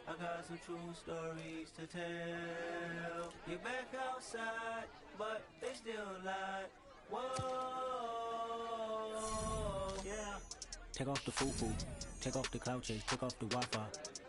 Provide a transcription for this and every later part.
I got some true stories to tell. You're back outside, but they still lie. Whoa, yeah. Take off the foo-foo, take off the cloud chase, take off the Wi-Fi,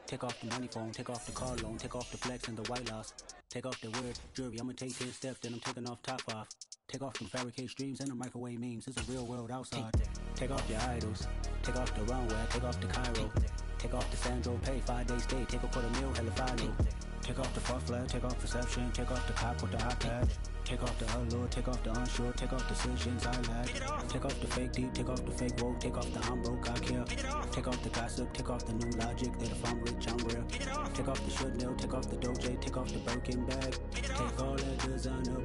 take off the money phone, take off the car loan, take off the flex and the white loss, take off the weird jewelry, I'ma take 10 steps, then I'm taking off top off. Take off them fabricated streams and the microwave memes, it's a real world outside. Take off your idols, take off the runway, take off the Cairo, take off the Sandro Pay, 5-day stay, take a $250,000, hella final. Take off the fuck flag, take off perception, take off the cop with the iPad. Take off the allure, take off the unsure, take off decisions I lack. Take off the fake deep, take off the fake woke, take off the I'm broke, I care. Take off the gossip, take off the new logic that if I'm rich, I'm real. Take off the should know, take off the Doge, take off the Birkin bag. Take all that designer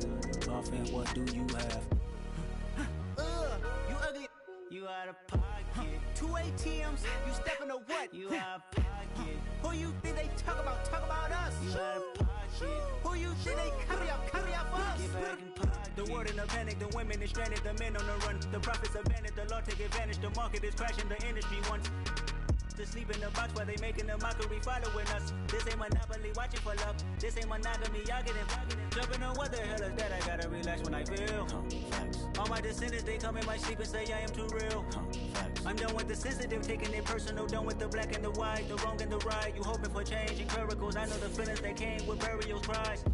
off and what do you have? You ugly, you out of pocket. 2 ATMs, you stepping to what? You out of pocket. Who you think they talk about us? You out of pocket. Who you think they carry out for us? Get back in pocket. The world in a panic, the women is stranded, the men on the run. The profits abandoned, the law take advantage, the market is crashing, the industry wants to sleep in the box while they making a mockery following us. This ain't monopoly, watching for love. This ain't monogamy, y'all getting jumping on what the hell is that? I gotta relax when I feel. All my descendants, they come in my sleep and say I am too real. I'm done with the sensitive, taking it personal, done with the black and the white, the wrong and the right. You hoping for change and miracles, I know the feelings that came with burial cries.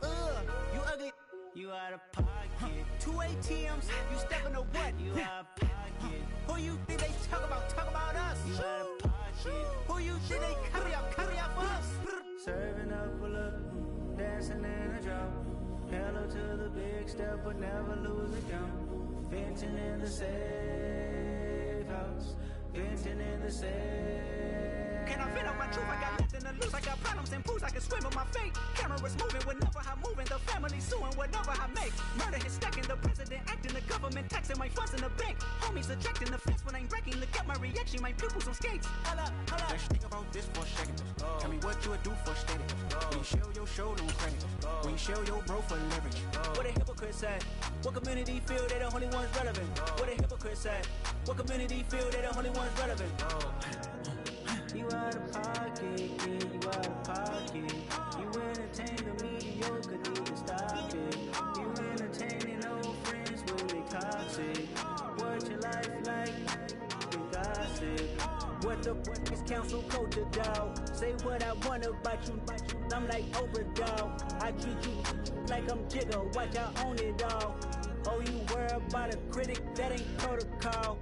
You ugly, you out of pocket. 2 ATMs, you stepping to what? You out of pocket. Who you think they talk about us? You out of pocket. Who you think they carry out for us? Serving up a look, dancing in a drop. Hello to the big step, but never lose a jump. Venting in the safe house, venting in the safe. Can I vent out my truth? I got nothing to lose. I got problems and pools. I can swim with my fate. Cameras moving whenever I'm moving. The family suing whatever I make. Murder is stacking. The president acting. The government taxing my funds in the bank. Homies ejecting the fence when I'm wrecking. Look at my reaction. My pupils on skates. Holla, holla. Let's think about this for a second. Tell me what you would do for steady. When you show your show, no credit. When you show your bro for leverage. What a hypocrite said. What community feel they the only ones relevant? What a hypocrite said. What community feel they the only ones relevant? You out of pocket, yeah, you out of pocket. You entertain the mediocre, need to stop it. You entertaining old friends when they toxic. What your life like? You gossip. What the is council culture, dog? Say what I want about you. I'm like Oprah, dog. I treat you like I'm Jigga. Watch I own it, dog. Oh, you worry about a critic? That ain't protocol.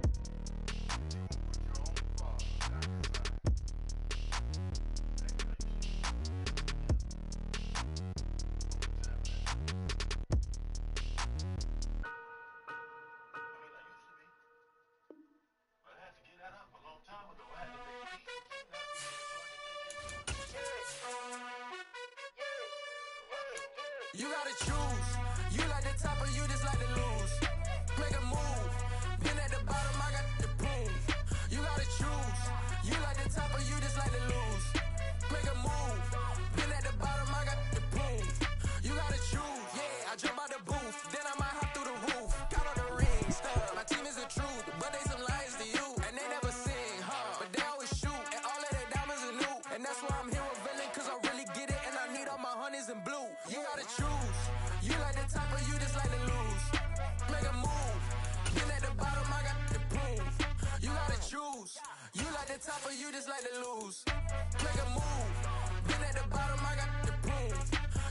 You gotta choose. You like the top or you just like to lose. Make a move. Been at the bottom, I got the proof. You gotta choose. You like the top or you just like to lose. Make a move. Been at the bottom, I got the proof. You gotta choose. Yeah, I jump out the booth. Then I might hop through the roof. Got all the rings, stuff. My team is the truth, but they some liars to you. And they never sing, huh? But they always shoot. And all of their diamonds are new. And that's why I'm here with villain, cause I really get it. And I need all my honeys in blue. You gotta choose. You like the top or you just like to lose. Make a move. Been at the bottom, I got the proof. You gotta choose. You like the top or you just like to lose. Make a move. Been at the bottom, I got the proof.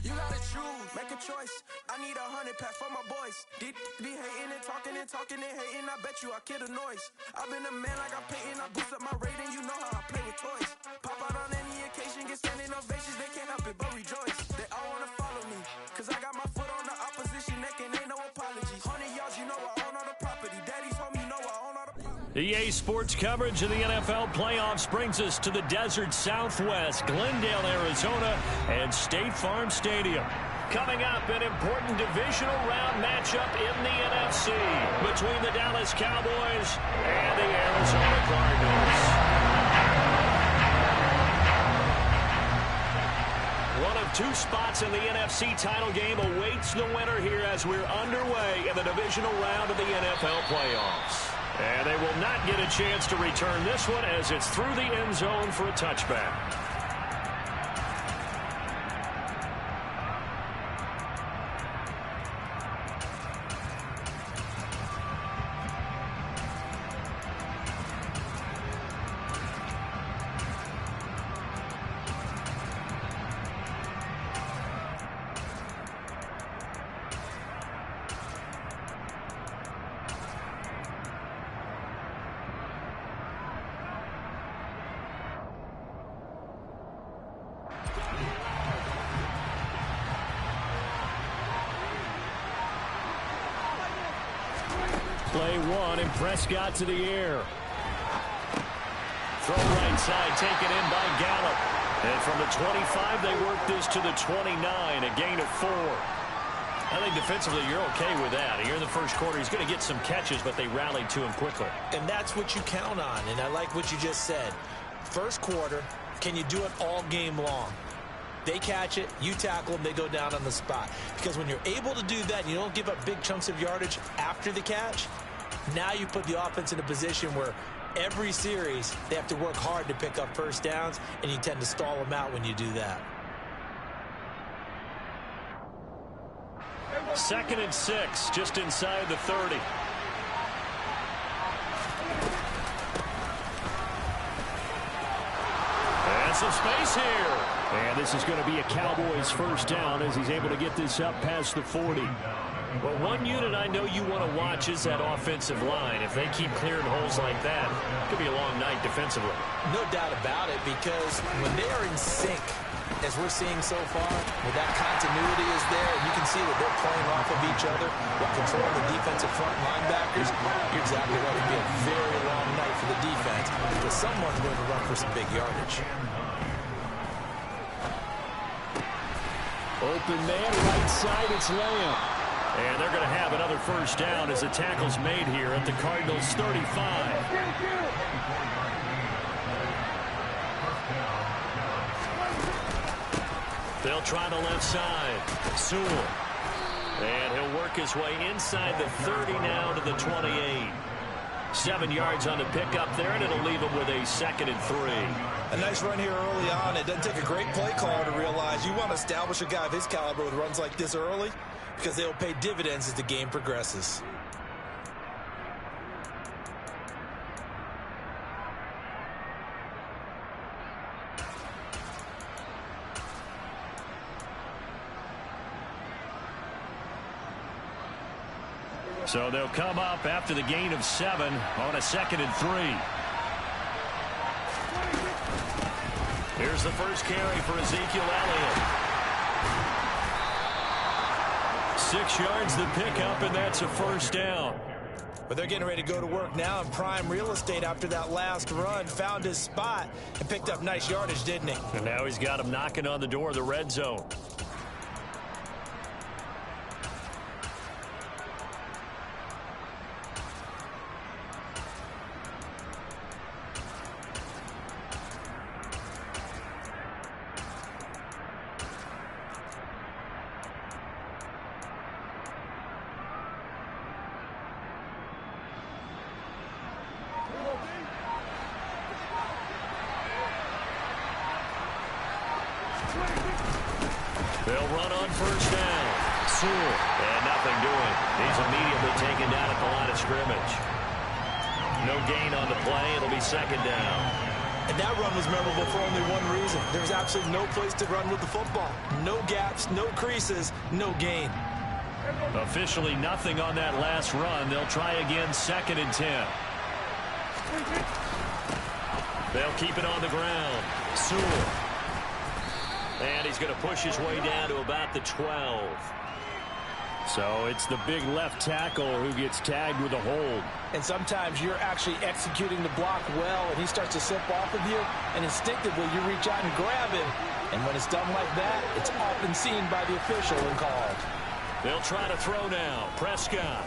You gotta choose. Make a choice. I need 100 pack for my boys. Be hating and talking and hating. I bet you I kill the noise. I've been a man like I'm painting. I boost up my rating. You know how I play with toys. Pop out on any occasion, get standing ovations. They can't help it but rejoice. They all wanna follow me, cause I got my foot on the opposition neck and ain't no apologies. 100 yards, you know I own all the property. Daddy's home, you know I own all the property. EA Sports coverage of the NFL playoffs brings us to the desert Southwest, Glendale, Arizona, and State Farm Stadium. Coming up, an important divisional round matchup in the NFC between the Dallas Cowboys and the Arizona Cardinals. One of two spots in the NFC title game awaits the winner here as we're underway in the divisional round of the NFL playoffs. And they will not get a chance to return this one as it's through the end zone for a touchback. play one, and Prescott to the air. Throw right side, taken in by Gallup. And from the 25, they work this to the 29, a gain of 4. I think defensively you're okay with that. Here in the first quarter, he's going to get some catches, but they rallied to him quickly. And that's what you count on, and I like what you just said. First quarter, can you do it all game long? They catch it, you tackle them, they go down on the spot. Because when you're able to do that, you don't give up big chunks of yardage after the catch, now you put the offense in a position where every series they have to work hard to pick up first downs, and you tend to stall them out when you do that. 2nd and 6, just inside the 30. And some space here. And this is going to be a Cowboys first down as he's able to get this up past the 40. Well, one unit I know you want to watch is that offensive line. If they keep clearing holes like that, it could be a long night defensively. No doubt about it, because when they are in sync, as we're seeing so far, when that continuity is there, and you can see that they're playing off of each other while controlling the defensive front linebackers, you're exactly right. It'll be a very long night for the defense because someone's going to run for some big yardage. Open man, right side, it's Lamb. And they're going to have another first down as the tackle's made here at the Cardinals' 35. They'll try the left side. Sewell. And he'll work his way inside the 30 now to the 28. 7 yards on the pickup there, and it'll leave him with a 2nd and 3. A nice run here early on. It doesn't take a great play caller to realize you want to establish a guy of his caliber with runs like this early because they'll pay dividends as the game progresses. So they'll come up after the gain of 7 on a 2nd and 3. Here's the first carry for Ezekiel Elliott. 6 yards the pickup, and that's a first down. But they're getting ready to go to work now in prime real estate after that last run. Found his spot and picked up nice yardage, didn't he? And now he's got him knocking on the door of the red zone. They'll run on first down. Sewell. And nothing doing. He's immediately taken down at the line of scrimmage. No gain on the play. It'll be 2nd down. And that run was memorable for only one reason. There was absolutely no place to run with the football. No gaps, no creases, no gain. Officially nothing on that last run. They'll try again 2nd and 10. They'll keep it on the ground. Sewell. And he's going to push his way down to about the 12. So it's the big left tackle who gets tagged with a hold. And sometimes you're actually executing the block well, and he starts to slip off of you, and instinctively you reach out and grab him. And when it's done like that, it's often seen by the official and called. They'll try to throw now. Prescott.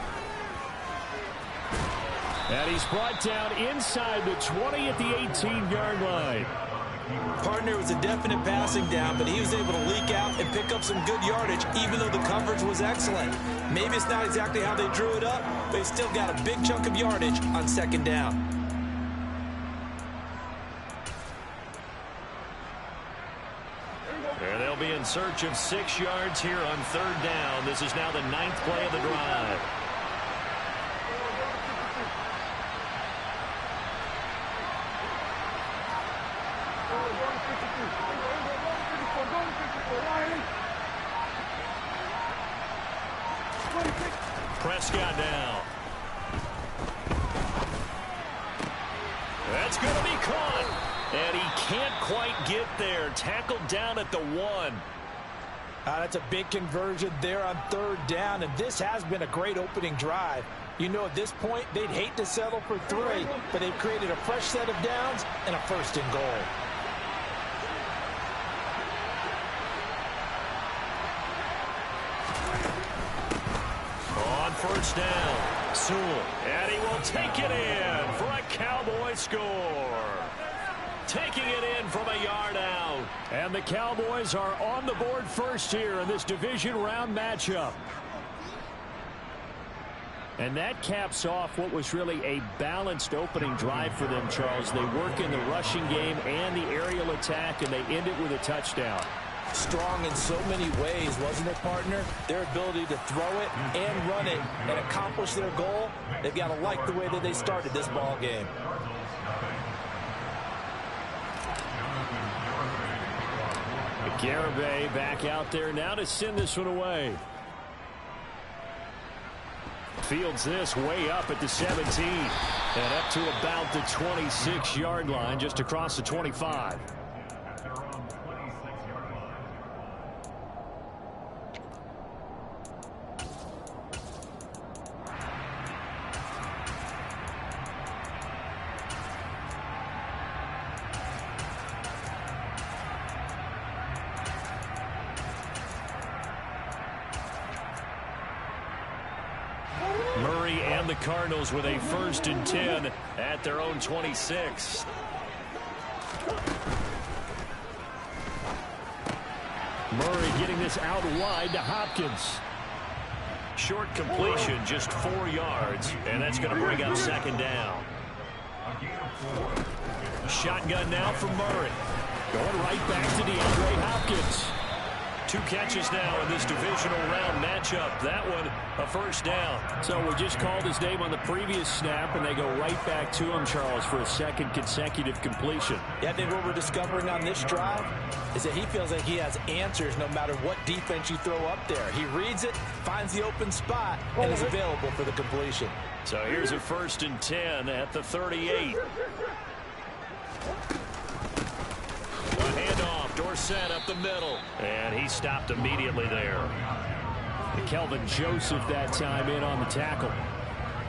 And he's brought down inside the 20 at the 18-yard line. Partner was a definite passing down, but he was able to leak out and pick up some good yardage, even though the coverage was excellent. Maybe it's not exactly how they drew it up, but he still got a big chunk of yardage on 2nd down. And they'll be in search of 6 yards here on 3rd down. This is now the 9th play of the drive. Prescott down. That's going to be caught. And he can't quite get there. Tackled down at the 1. That's a big conversion there on 3rd down, and this has been a great opening drive. You know at this point, they'd hate to settle for 3, but they've created a fresh set of downs and a 1st and goal. On 1st down, Sewell, and he will take it in for a Cowboy score. Taking it in from a yard out. And the Cowboys are on the board first here in this division round matchup. And that caps off what was really a balanced opening drive for them, Charles. They work in the rushing game and the aerial attack, and they end it with a touchdown. Strong in so many ways, wasn't it, partner? Their ability to throw it and run it and accomplish their goal, they've got to like the way that they started this ball game. Garibay back out there now to send this one away. Fields this way up at the 17 and up to about the 26-yard line, just across the 25. Murray and the Cardinals with a 1st and 10 at their own 26. Murray getting this out wide to Hopkins. Short completion, just 4 yards, and that's going to bring up 2nd down. Shotgun now from Murray. Going right back to DeAndre Hopkins. 2 catches now in this divisional round matchup. That one, a 1st down. So we just called his name on the previous snap, and they go right back to him, Charles, for a 2nd consecutive completion. Yeah, I think what we're discovering on this drive is that he feels like he has answers no matter what defense you throw up there. He reads it, finds the open spot, and is available for the completion. So here's a 1st and 10 at the 38. A handoff, Dorsett up the middle, and he stopped immediately there. Kelvin Joseph that time in on the tackle.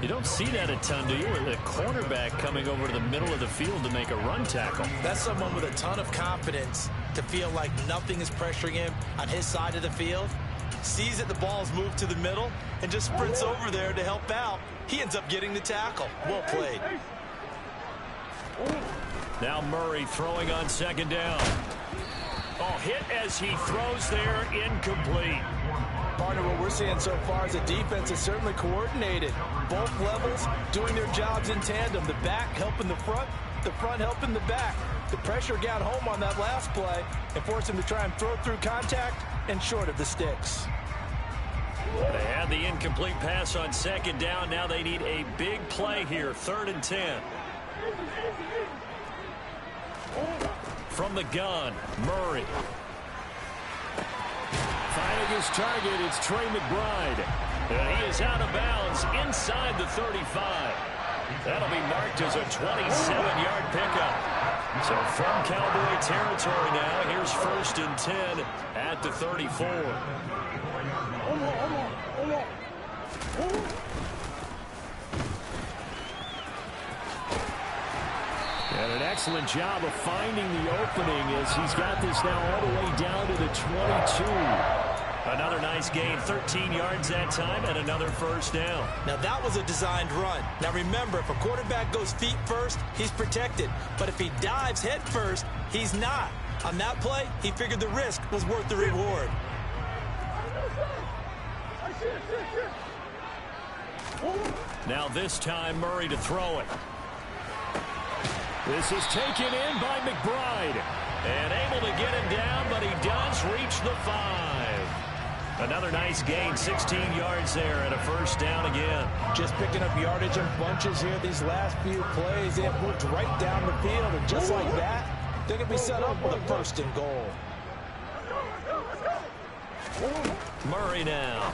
You don't see that a ton, do you? With a cornerback coming over to the middle of the field to make a run tackle. That's someone with a ton of confidence to feel like nothing is pressuring him on his side of the field. Sees that the ball's moved to the middle and just sprints over there to help out. He ends up getting the tackle. Well played. Now Murray throwing on 2nd down. Oh, hit as he throws there, incomplete. Partner, what we're seeing so far is the defense is certainly coordinated. Both levels doing their jobs in tandem. The back helping the front helping the back. The pressure got home on that last play and forced him to try and throw through contact and short of the sticks. They had the incomplete pass on 2nd down. Now they need a big play here, 3rd and 10. From the gun, Murray. Finding his target, it's Trey McBride. And he is out of bounds inside the 35. That'll be marked as a 27-yard pickup. So from Cowboy territory now, here's 1st and 10 at the 34. And an excellent job of finding the opening as he's got this now all the way down to the 22. Another nice gain, 13 yards that time, and another 1st down. Now that was a designed run. Now remember, if a quarterback goes feet first, he's protected. But if he dives head first, he's not. On that play, he figured the risk was worth the reward. Now this time, Murray to throw it. This is taken in by McBride. And able to get him down, but he does reach the 5. Another nice gain, 16 yards there, and a 1st down again. Just picking up yardage in bunches here these last few plays. They have moved right down the field, and just like that, they can be set up with a 1st and goal. Murray now.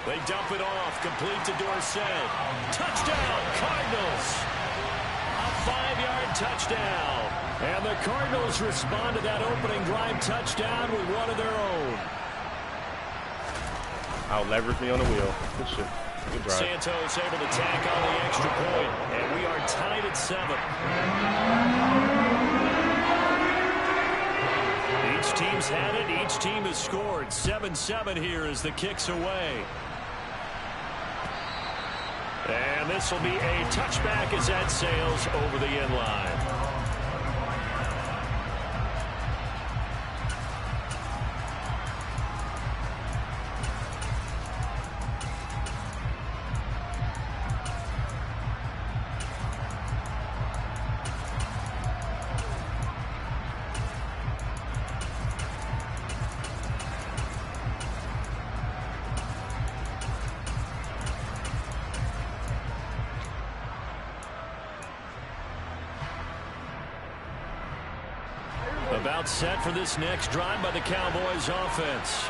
They dump it off, complete to Dorsett. Touchdown, Cardinals! A 5-yard touchdown. And the Cardinals respond to that opening drive touchdown with one of their own. Out leverage me on the wheel. Good shit. Santos able to tack on the extra point, and we are tied at 7. Each team's had it. Each team has scored. 7-7 here as the kick's away. And this will be a touchback as that sails over the end line. About set for this next drive by the Cowboys offense.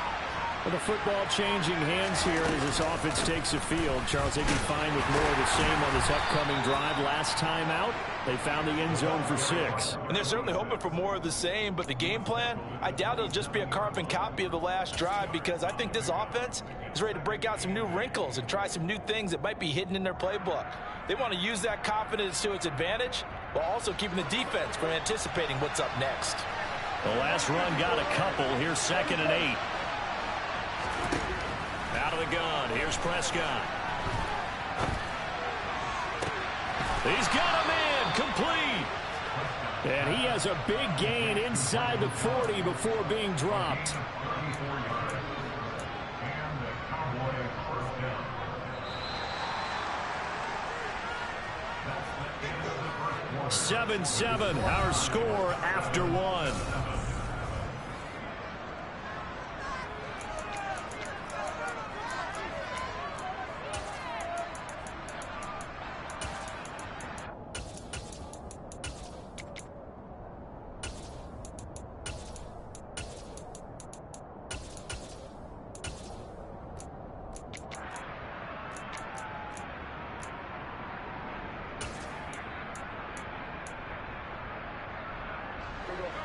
Well, the football changing hands here as this offense takes the field. Charles, they can find with more of the same on this upcoming drive. Last time out, they found the end zone for 6. And they're certainly hoping for more of the same, but the game plan, I doubt it'll just be a carbon copy of the last drive, because I think this offense is ready to break out some new wrinkles and try some new things that might be hidden in their playbook. They want to use that confidence to its advantage while also keeping the defense from anticipating what's up next. The last run got a couple. Here's 2nd and 8. Out of the gun. Here's Prescott. He's got him in. Complete. And he has a big gain inside the 40 before being dropped. (7-7) our score after 1.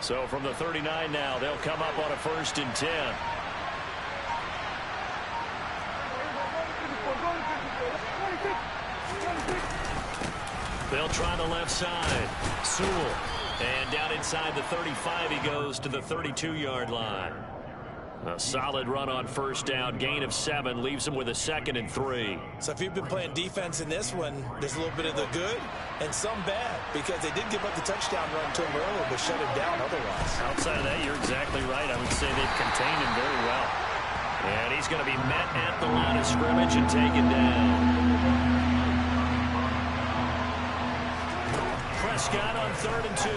So from the 39 now, they'll come up on a 1st and 10. They'll try the left side. Sewell. And down inside the 35 he goes to the 32-yard line. A solid run on 1st down. Gain of 7 leaves him with a 2nd and 3. So if you've been playing defense in this one, there's a little bit of the good and some bad, because they did give up the touchdown run to him earlier, but shut him down otherwise. Outside of that, you're exactly right. I would say they've contained him very well. And he's going to be met at the line of scrimmage and taken down. Prescott on 3rd and 2.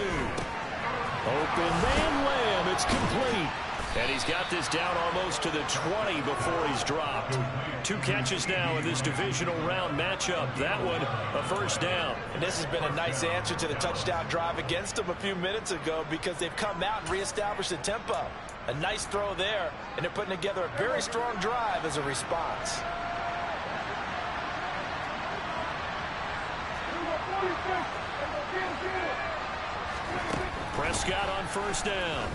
Open man Lamb. It's complete. And he's got this down almost to the 20 before he's dropped. 2 catches now in this divisional round matchup. That one, a 1st down. And this has been a nice answer to the touchdown drive against them a few minutes ago, because they've come out and reestablished the tempo. A nice throw there, and they're putting together a very strong drive as a response. Prescott on 1st down.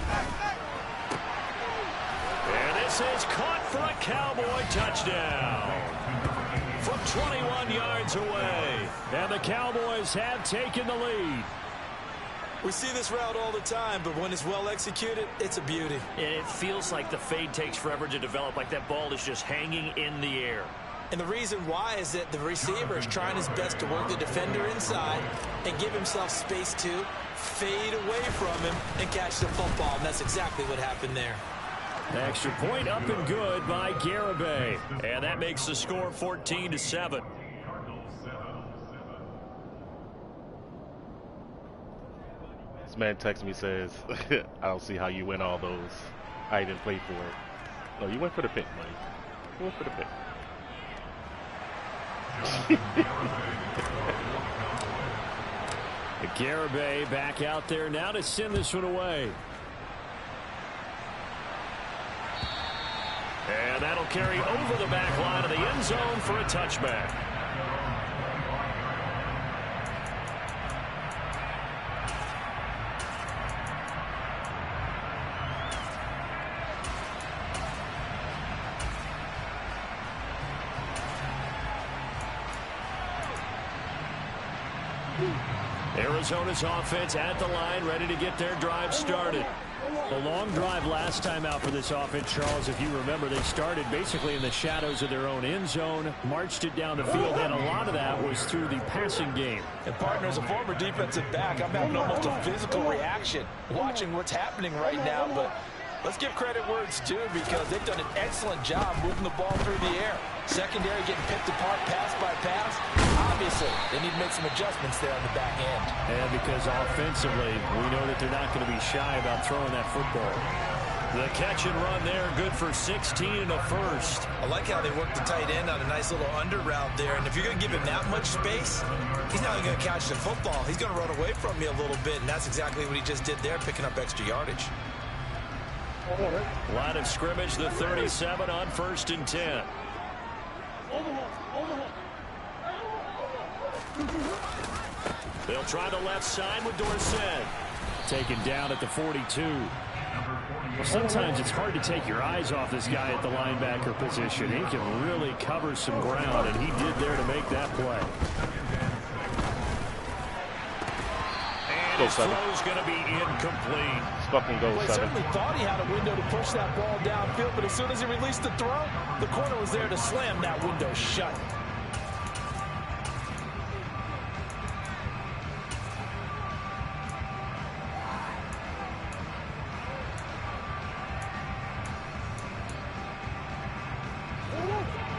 And this is caught for a Cowboy touchdown from 21 yards away. And the Cowboys have taken the lead. We see this route all the time, but when it's well executed, it's a beauty. And it feels like the fade takes forever to develop, like that ball is just hanging in the air. And the reason why is that the receiver is trying his best to work the defender inside and give himself space to fade away from him and catch the football. And that's exactly what happened there. Extra point up and good by Garibay. And that makes the score 14-7. This man texts me, says, I don't see how you win all those. I didn't play for it. No, you went for the pick, Mike. You went for the pick. Garibay back out there now to send this one away. And that'll carry over the back line of the end zone for a touchback. Arizona's offense at the line, ready to get their drive started. The long drive last time out for this offense, Charles, if you remember, they started basically in the shadows of their own end zone, marched it down the field, and a lot of that was through the passing game. And partner, as a former defensive back, I'm having almost a physical reaction watching what's happening right now, but let's give credit where it's due because they've done an excellent job moving the ball through the air. Secondary getting picked apart pass by pass. Obviously, they need to make some adjustments there on the back end. And because offensively, we know that they're not going to be shy about throwing that football. The catch and run there, good for 16 and a first. I like how they work the tight end on a nice little under route there. And if you're going to give him that much space, he's not going to catch the football. He's going to run away from you a little bit, and that's exactly what he just did there, picking up extra yardage. Line of scrimmage, the 37 on 1st and 10. They'll try the left side with Dorsett. Taken down at the 42. Well, sometimes it's hard to take your eyes off this guy at the linebacker position. He can really cover some ground, and he did there to make that play. And his throw's going to be incomplete. Fucking goal, well, he certainly thought he had a window to push that ball downfield, but as soon as he released the throw, the corner was there to slam that window shut.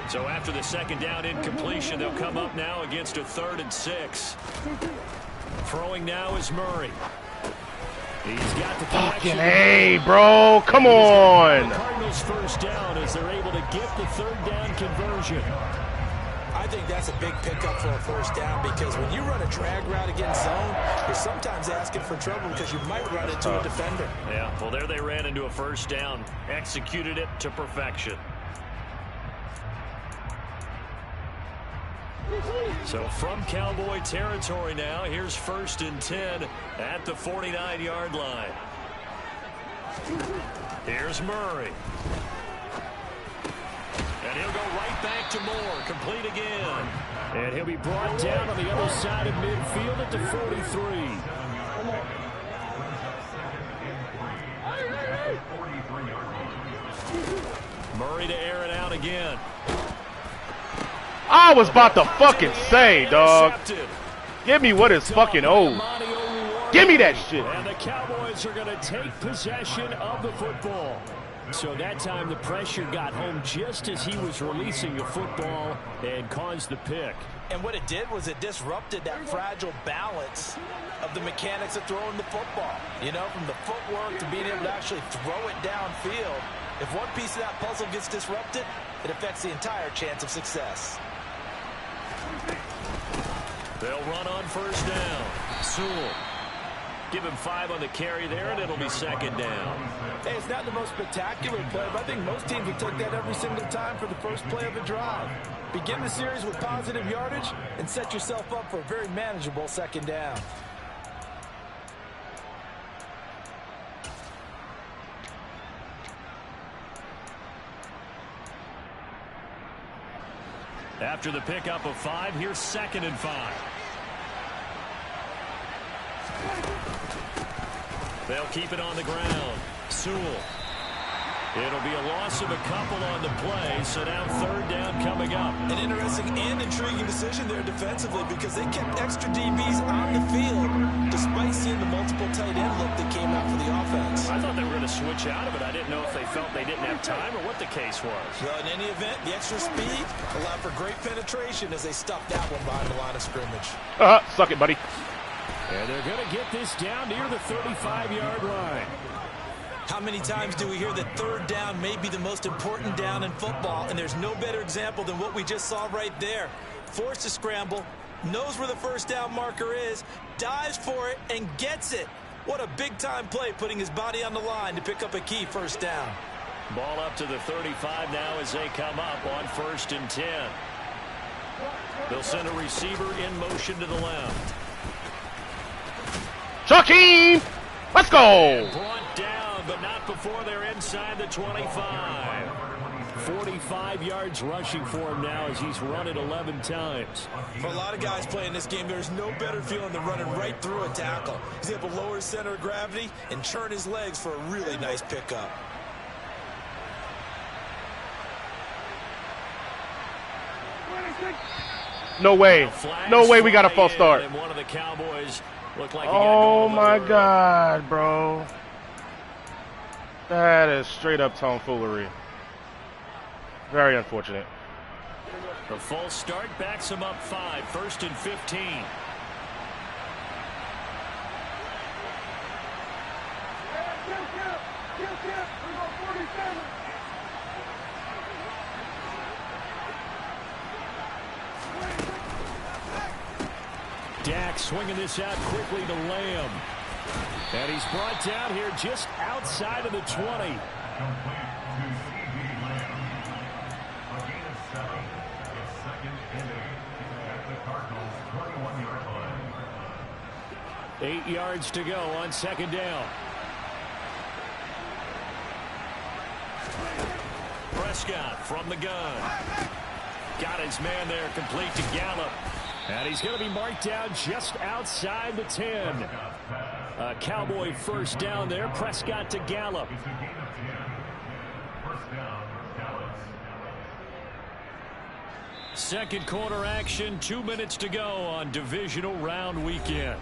So after the second down incompletion, they'll come up now against a 3rd and 6. Throwing now is Murray. He's got the fucking A, bro. Come on. The Cardinals first down as they're able to get the 3rd down conversion. I think that's a big pickup for a first down because when you run a drag route against zone, you're sometimes asking for trouble because you might run into a defender. Yeah, well, there they ran into a first down. Executed it to perfection. So from Cowboy territory now, here's 1st and 10 at the 49-yard line. Here's Murray. And he'll go right back to Moore, complete again. And he'll be brought down on the other side of midfield at the 43. Murray to air it out again. I was about to fucking say, dog. Give me what is fucking owed. Give me that shit. And the Cowboys are going to take possession of the football. So that time the pressure got home just as he was releasing the football and caused the pick. And what it did was it disrupted that fragile balance of the mechanics of throwing the football. You know, from the footwork to being able to actually throw it downfield. If one piece of that puzzle gets disrupted, it affects the entire chance of success. They'll run on first down. Sewell. Give him 5 on the carry there, and it'll be 2nd down. Hey, it's not the most spectacular play, but I think most teams would take that every single time for the first play of a drive. Begin the series with positive yardage and set yourself up for a very manageable 2nd down. After the pickup of 5, here's 2nd and 5. They'll keep it on the ground. Sewell. It'll be a loss of a couple on the play, so now 3rd down coming up. An interesting and intriguing decision there defensively because they kept extra DBs on the field despite seeing the multiple tight end look that came out for the offense. I thought they were going to switch out of it. I didn't know if they felt they didn't have time or what the case was. Well, in any event, the extra speed allowed for great penetration as they stuffed that one behind the line of scrimmage. Suck it, buddy. And they're going to get this down near the 35-yard line. How many times do we hear that 3rd down may be the most important down in football, and there's no better example than what we just saw right there. Forced to scramble, knows where the first down marker is, dives for it, and gets it. What a big-time play putting his body on the line to pick up a key first down. Ball up to the 35 now as they come up on 1st and 10. They'll send a receiver in motion to the left. Shaquem! Let's go! Brought down, but not before they're inside the 25. 45 yards rushing for him now as he's run it 11 times. For a lot of guys playing this game, there's no better feeling than running right through a tackle. He's able to lower his center of gravity and turn his legs for a really nice pickup. No way. No way we got a false start. And one of the Cowboys looked like oh, my God, bro. That is straight up tomfoolery. Very unfortunate. The false start backs him up 5. 1st and 15. Dak swinging this out quickly to Lamb. And he's brought down here just outside of the 20. Eight yards to go on 2nd down. Prescott from the gun. Got his man there, complete to Gallup. And he's going to be marked down just outside the 10. A Cowboy first down there. Prescott to Gallup. Second quarter action. 2 minutes to go on divisional round weekend.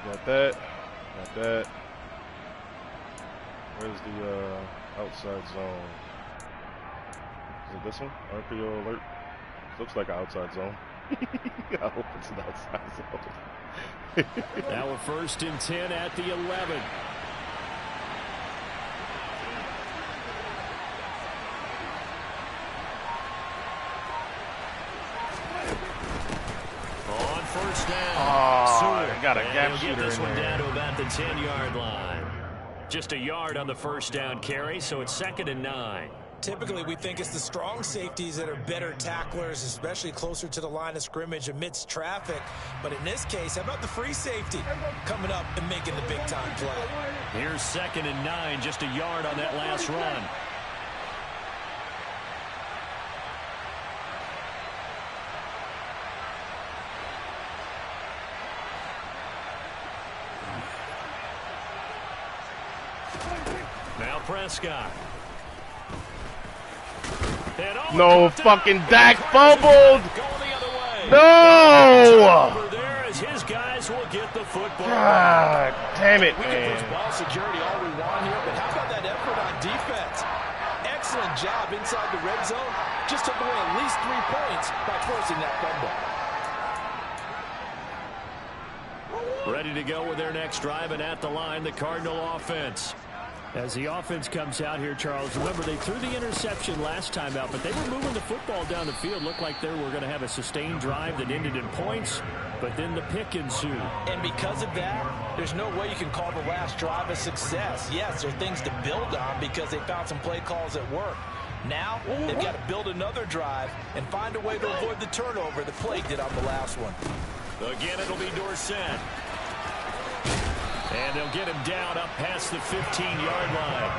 Got that. Got that. Where's the outside zone? Is it this one? RPO alert. Looks like an outside zone. I hope it's an outside zone. Now a 1st and 10 at the 11. On 1st down. Oh, I got a gap shooter in this one there. down to about the 10-yard line. Just a yard on the 1st down carry, so it's 2nd and 9. Typically, we think it's the strong safeties that are better tacklers, especially closer to the line of scrimmage amidst traffic. But in this case, how about the free safety coming up and making the big-time play? Here's 2nd and 9, just a yard on that last run. Now Prescott. No fucking Dak fumbled. No. His guys will get the football. God damn it, We can push ball security all we want here, but how about that effort on defense? Excellent job inside the red zone. Just took away at least 3 points by forcing that fumble. Ready to go with their next drive, and at the line, the Cardinal offense. As the offense comes out here, Charles, remember they threw the interception last time out, but they were moving the football down the field. Looked like they were going to have a sustained drive that ended in points, but then the pick ensued. And because of that, there's no way you can call the last drive a success. Yes, there are things to build on because they found some play calls that work. Now, they've got to build another drive and find a way to avoid the turnover that plagued it on the last one. Again, it'll be Dorsett. And they'll get him down up past the 15-yard line.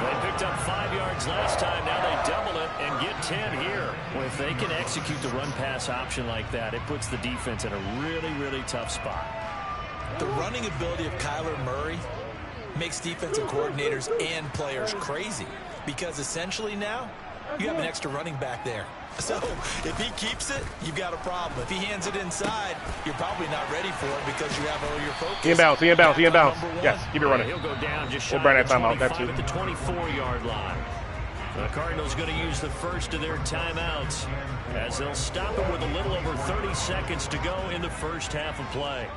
They picked up 5 yards last time. Now they double it and get 10 here. Well, if they can execute the run-pass option like that, it puts the defense in a really, really tough spot. The running ability of Kyler Murray makes defensive coordinators and players crazy because essentially now you have an extra running back there. So if he keeps it, you've got a problem. If he hands it inside, you're probably not ready for it because you have all your focus. He inbounds. Yes, keep it running. He'll go down just shy We'll burn of that timeout. That 25 too. at the 24-yard line. The Cardinals going to use the first of their timeouts as they'll stop it with a little over 30 seconds to go in the first half of play.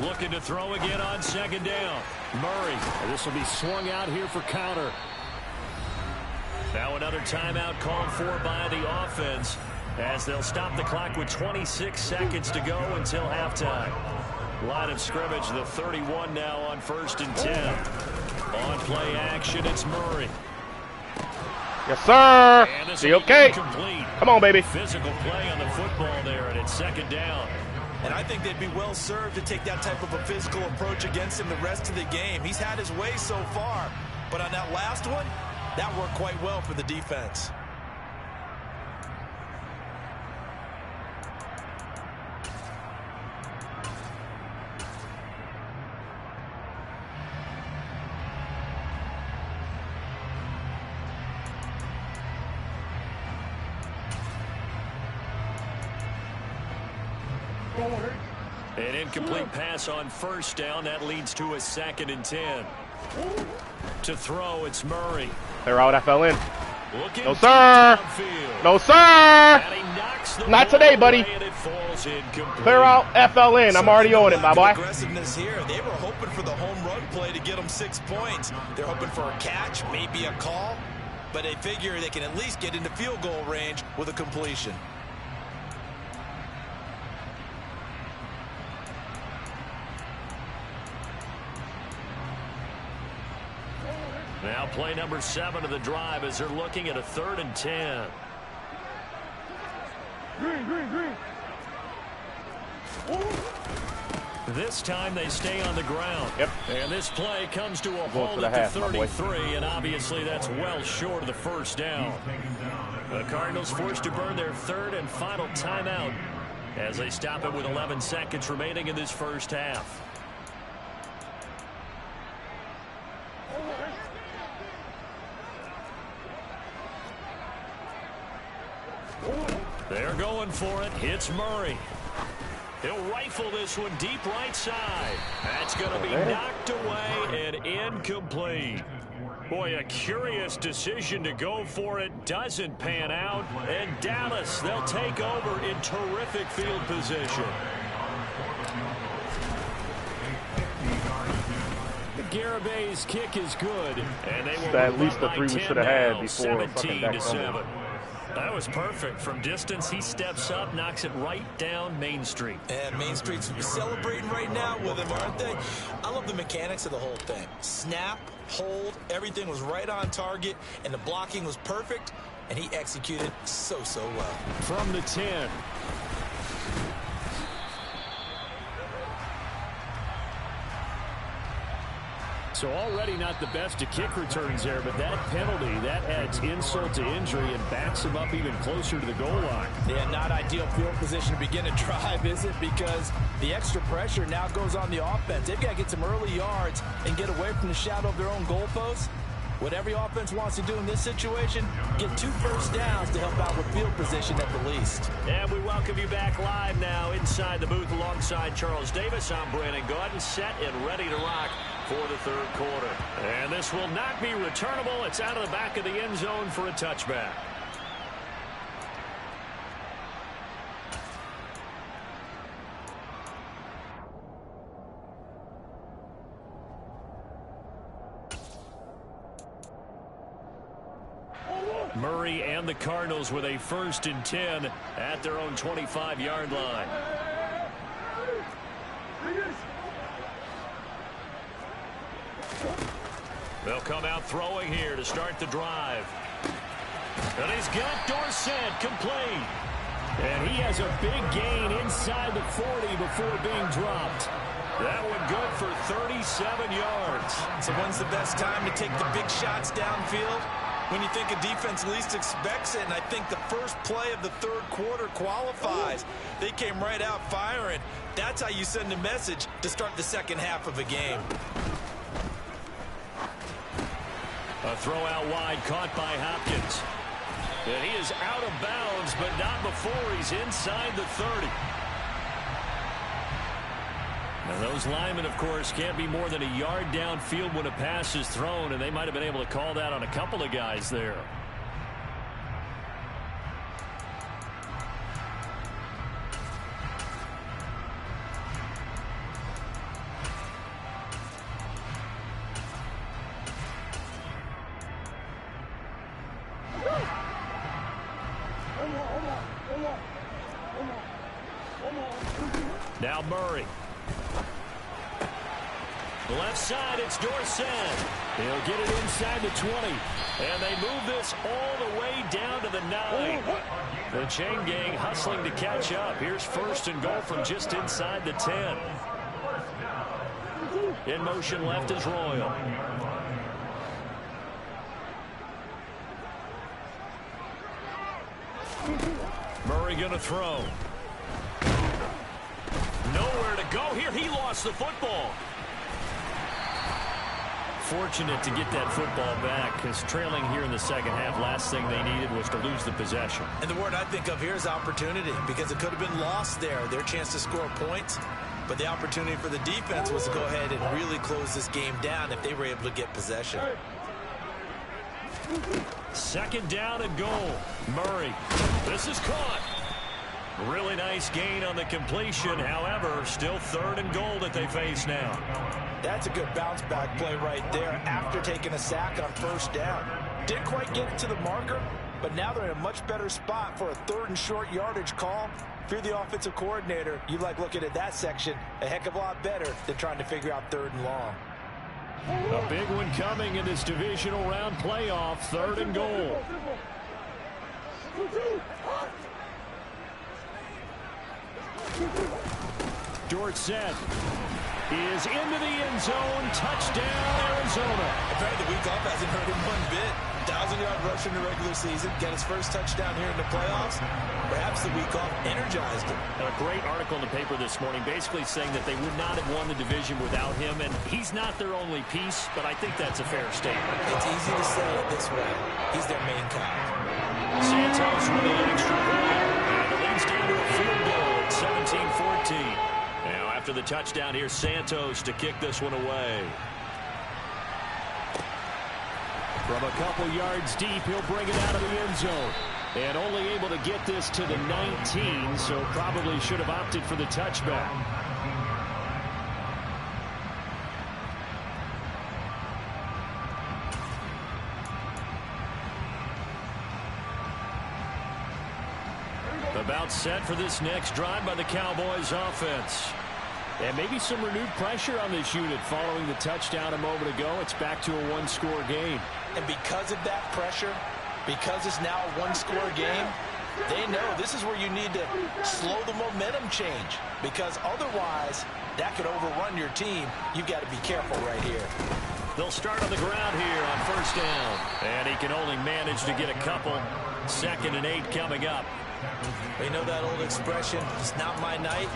Looking to throw again on 2nd down. Murray. This will be swung out here for counter. Now another timeout called for by the offense as they'll stop the clock with 26 seconds to go until halftime. Line of scrimmage, the 31 now on 1st and 10. On play action, it's Murray. Yes, sir. Be okay. Complete. Come on, baby. Physical play on the football there, and it's 2nd down. And I think they'd be well served to take that type of a physical approach against him the rest of the game. He's had his way so far, but on that last one, that worked quite well for the defense. An incomplete pass on first down. That leads to a 2nd and 10. To throw, it's Murray. They're out. I fell in. Looking no, sir. No, sir. Not today, buddy. Clear out. FLN. I'm already on it, my boy. Aggressiveness here. They were hoping for the home run play to get them 6 points. They're hoping for a catch, maybe a call, but they figure they can at least get into field goal range with a completion. Now play number 7 of the drive as they're looking at a 3rd and 10. Green. This time they stay on the ground. Yep. And this play comes to a halt at the 33, and obviously that's well short of the first down. The Cardinals forced to burn their 3rd and final timeout as they stop it with 11 seconds remaining in this first half. They're going for it. It's Murray. He'll rifle this one deep right side. That's going to be knocked away and incomplete. Boy, a curious decision to go for it. Doesn't pan out. And Dallas, they'll take over in terrific field position. Garabay's kick is good. And they will at least the 3 we should have had before. 17-7. That was perfect. From distance, he steps up, knocks it right down Main Street. And Main Street's celebrating right now with him, aren't they? I love the mechanics of the whole thing. Snap, hold, everything was right on target, and the blocking was perfect, and he executed so well. From the 10. So already not the best to kick returns there, but that penalty, that adds insult to injury and backs him up even closer to the goal line. Yeah, not ideal field position to begin a drive, is it? Because the extra pressure now goes on the offense. They've got to get some early yards and get away from the shadow of their own goalposts. What every offense wants to do in this situation, get 2 first downs to help out with field position at the least. And we welcome you back live now inside the booth alongside Charles Davis. I'm Brandon Gaudin, set and ready to rock for the 3rd quarter. And this will not be returnable. It's out of the back of the end zone for a touchback. Murray and the Cardinals with a 1st and 10 at their own 25-yard line. They'll come out throwing here to start the drive. And he's got Dorsett complete. And he has a big gain inside the 40 before being dropped. That one good for 37 yards. So when's the best time to take the big shots downfield? When you think a defense least expects it, and I think the first play of the 3rd quarter qualifies. They came right out firing. That's how you send a message to start the 2nd half of a game. A throw out wide caught by Hopkins. And he is out of bounds, but not before he's inside the 30. Now those linemen, of course, can't be more than a yard downfield when a pass is thrown, and they might have been able to call that on a couple of guys there. Now Murray. Left side, it's Dorsett. He'll get it inside the 20. And they move this all the way down to the 9. The chain gang hustling to catch up. Here's 1st and goal from just inside the 10. In motion left is Royal. Murray going to throw. Nowhere to go here. He lost the football. Fortunate to get that football back, because trailing here in the second half, last thing they needed was to lose the possession. And the word I think of here is opportunity, because it could have been lost there, their chance to score points. But the opportunity for the defense was to go ahead and really close this game down if they were able to get possession. 2nd down and goal. Murray. This is caught. Really nice gain on the completion. However, still 3rd and goal that they face now. That's a good bounce back play right there after taking a sack on 1st down. Didn't quite get it to the marker, but now they're in a much better spot for a 3rd and short yardage call. If you're the offensive coordinator, you like looking at that section a heck of a lot better than trying to figure out 3rd and long. A big one coming in this divisional round playoff. 3rd and goal. Dorsett is into the end zone. Touchdown, Arizona. Apparently the week off hasn't hurt him one bit. 1,000-yard rush in the regular season. Get his first touchdown here in the playoffs. Perhaps the week off energized him. A great article in the paper this morning basically saying that they would not have won the division without him. And he's not their only piece, but I think that's a fair statement. It's easy to say it this way. He's their main guy. Santos with an extra point. And it leads down to a field goal at 17-14. Now after the touchdown, here's Santos to kick this one away. From a couple yards deep, he'll bring it out of the end zone. And only able to get this to the 19, so probably should have opted for the touchback. About set for this next drive by the Cowboys offense. And maybe some renewed pressure on this unit following the touchdown a moment ago. It's back to a 1-score game. And because of that pressure, because it's now a 1-score game, they know this is where you need to slow the momentum change, because otherwise that could overrun your team. You've got to be careful right here. They'll start on the ground here on 1st down. And he can only manage to get a couple. 2nd and 8 coming up. You know that old expression, it's not my night?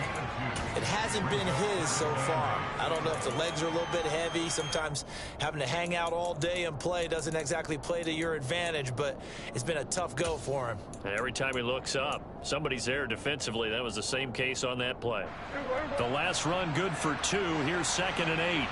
It hasn't been his so far. I don't know if the legs are a little bit heavy. Sometimes having to hang out all day and play doesn't exactly play to your advantage, but it's been a tough go for him. And every time he looks up, somebody's there defensively. That was the same case on that play. The last run good for 2. Here's 2nd and 8.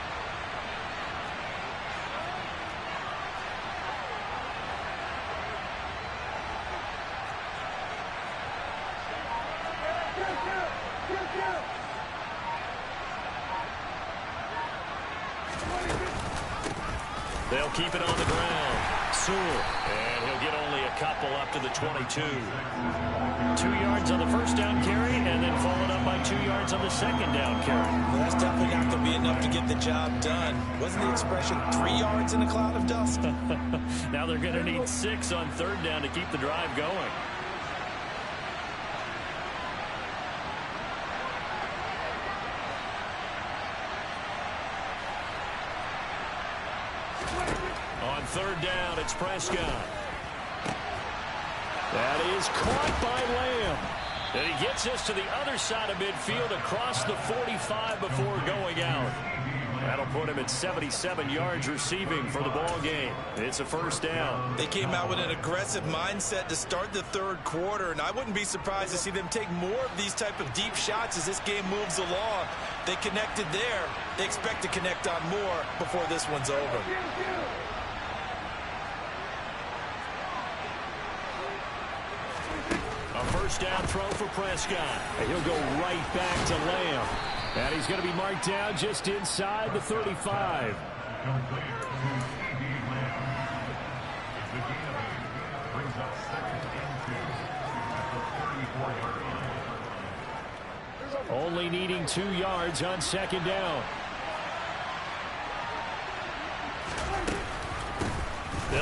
They'll keep it on the ground. Sewell. And he'll get only a couple up to the 22. 2 yards on the 1st down carry, and then followed up by 2 yards on the 2nd down carry. Well, that's definitely not going to be enough to get the job done. Wasn't the expression 3 yards in a cloud of dust? Now they're going to need 6 on 3rd down to keep the drive going. On 3rd down, it's Prescott. That is caught by Lamb. And he gets us to the other side of midfield across the 45 before going out. That'll put him at 77 yards receiving for the ball game. It's a 1st down. They came out with an aggressive mindset to start the 3rd quarter, and I wouldn't be surprised to see them take more of these type of deep shots as this game moves along. They connected there. They expect to connect on more before this one's over. A 1st down throw for Prescott. And he'll go right back to Lamb. And he's going to be marked down just inside the 35. Only needing 2 yards on 2nd down.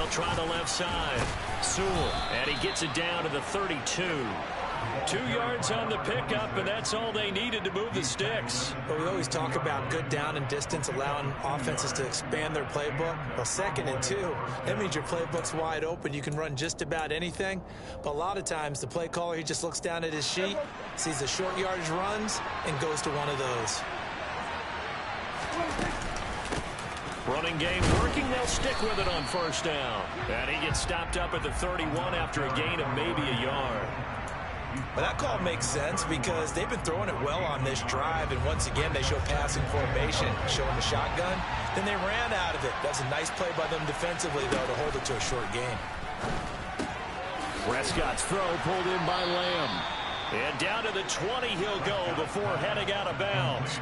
They'll try the left side. Sewell, and he gets it down to the 32. 2 yards on the pickup, and that's all they needed to move the sticks. But we always talk about good down and distance, allowing offenses to expand their playbook. Well, 2nd and 2, that means your playbook's wide open. You can run just about anything. But a lot of times, the play caller, he just looks down at his sheet, sees the short yardage runs, and goes to one of those. Running game working. They'll stick with it on 1st down. And he gets stopped up at the 31 after a gain of maybe a yard. Well, that call makes sense because they've been throwing it well on this drive, and once again they show passing formation, showing the shotgun. Then they ran out of it. That's a nice play by them defensively, though, to hold it to a short gain. Prescott's throw pulled in by Lamb. And down to the 20 he'll go before heading out of bounds.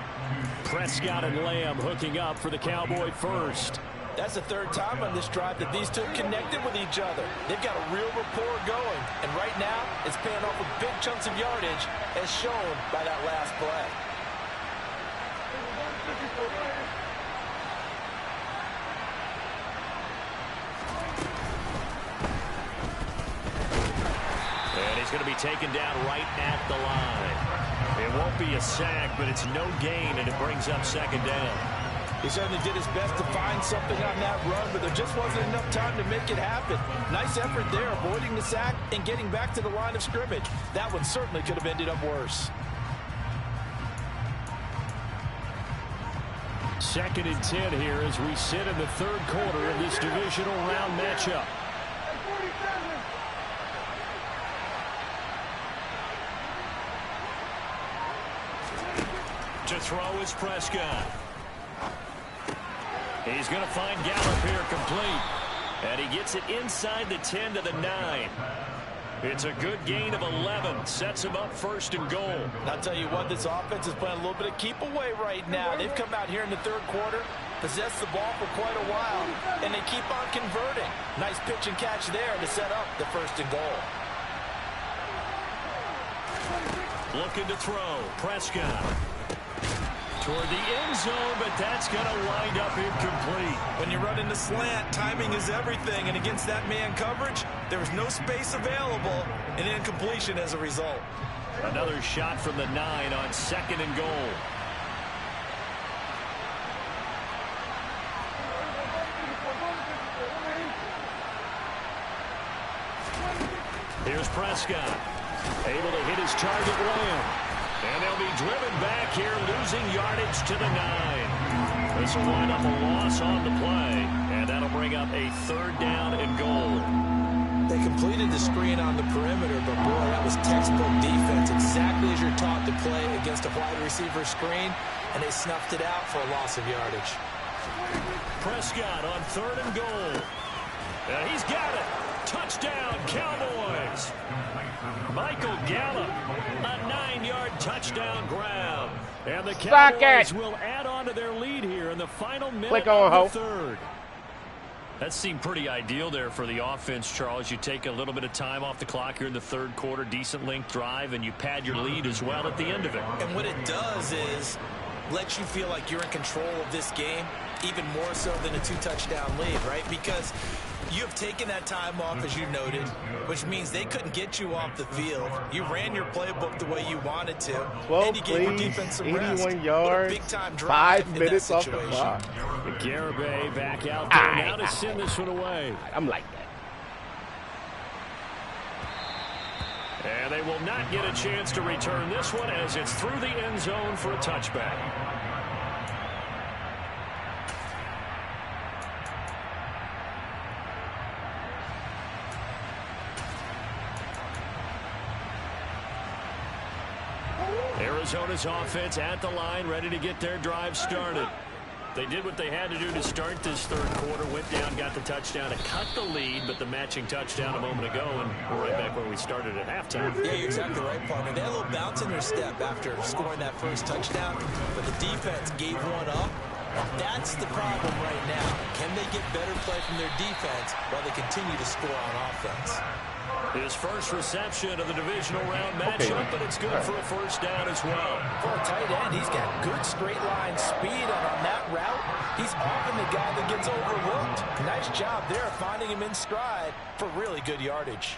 Prescott and Lamb hooking up for the Cowboy first. That's the 3rd time on this drive that these two connected with each other. They've got a real rapport going, and right now it's paying off with big chunks of yardage, as shown by that last play. And he's going to be taken down right at the line. It won't be a sack, but it's no gain, and it brings up 2nd down. He certainly did his best to find something on that run, but there just wasn't enough time to make it happen. Nice effort there, avoiding the sack and getting back to the line of scrimmage. That one certainly could have ended up worse. 2nd and 10 here as we sit in the 3rd quarter of this divisional round matchup. To throw is Prescott. He's going to find Gallup here complete. And he gets it inside the 10 to the 9. It's a good gain of 11. Sets him up 1st and goal. And I'll tell you what, this offense is playing a little bit of keep away right now. They've come out here in the 3rd quarter, possessed the ball for quite a while, and they keep on converting. Nice pitch and catch there to set up the 1st and goal. Looking to throw. Prescott. Toward the end zone, but that's going to wind up incomplete. When you run into slant, timing is everything, and against that man coverage, there was no space available, and incompletion as a result. Another shot from the 9 on 2nd and goal. Here's Prescott, able to hit his target Lamb. And they'll be driven back here, losing yardage to the 9. This will wind up a loss on the play, and that'll bring up a 3rd down and goal. They completed the screen on the perimeter, but boy, that was textbook defense, exactly as you're taught to play against a wide receiver screen, and they snuffed it out for a loss of yardage. Prescott on 3rd and goal. And he's got it. Touchdown, Cowboys. Michael Gallup, a 9-yard touchdown grab. And the Cowboys will add on to their lead here in the final minute of the 3rd. That seemed pretty ideal there for the offense, Charles. You take a little bit of time off the clock here in the 3rd quarter, decent length drive, and you pad your lead as well at the end of it. And what it does is let you feel like you're in control of this game, even more so than a 2-touchdown lead, right? Because you have taken that time off, as you noted, which means they couldn't get you off the field. You ran your playbook the way you wanted to, and you gave your defense some rest. 81 yards, big-time drive 5 minutes off the clock. Garibay back out there now to send this one away. I'm like that. And they will not get a chance to return this one as it's through the end zone for a touchback. Arizona's offense at the line, ready to get their drive started. They did what they had to do to start this 3rd quarter, went down, got the touchdown to cut the lead, but the matching touchdown a moment ago, and we're right back where we started at halftime. Yeah, you're exactly right, partner. They had a little bounce in their step after scoring that 1st touchdown, but the defense gave one up. That's the problem right now. Can they get better play from their defense while they continue to score on offense? His first reception of the divisional round matchup, but it's good for a first down as well. For a tight end, he's got good straight line speed, and on that route, he's often the guy that gets overlooked. Nice job there finding him in stride for really good yardage.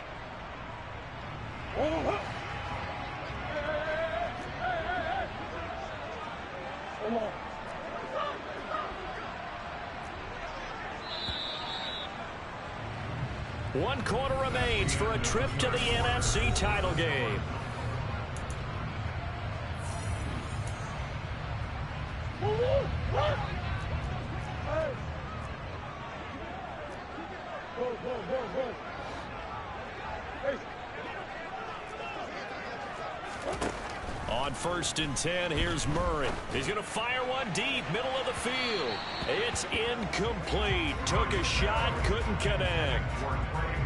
One quarter remains for a trip to the NFC title game. On 1st and 10, here's Murray. He's going to fire one deep, middle of the field. It's incomplete. Took a shot, couldn't connect.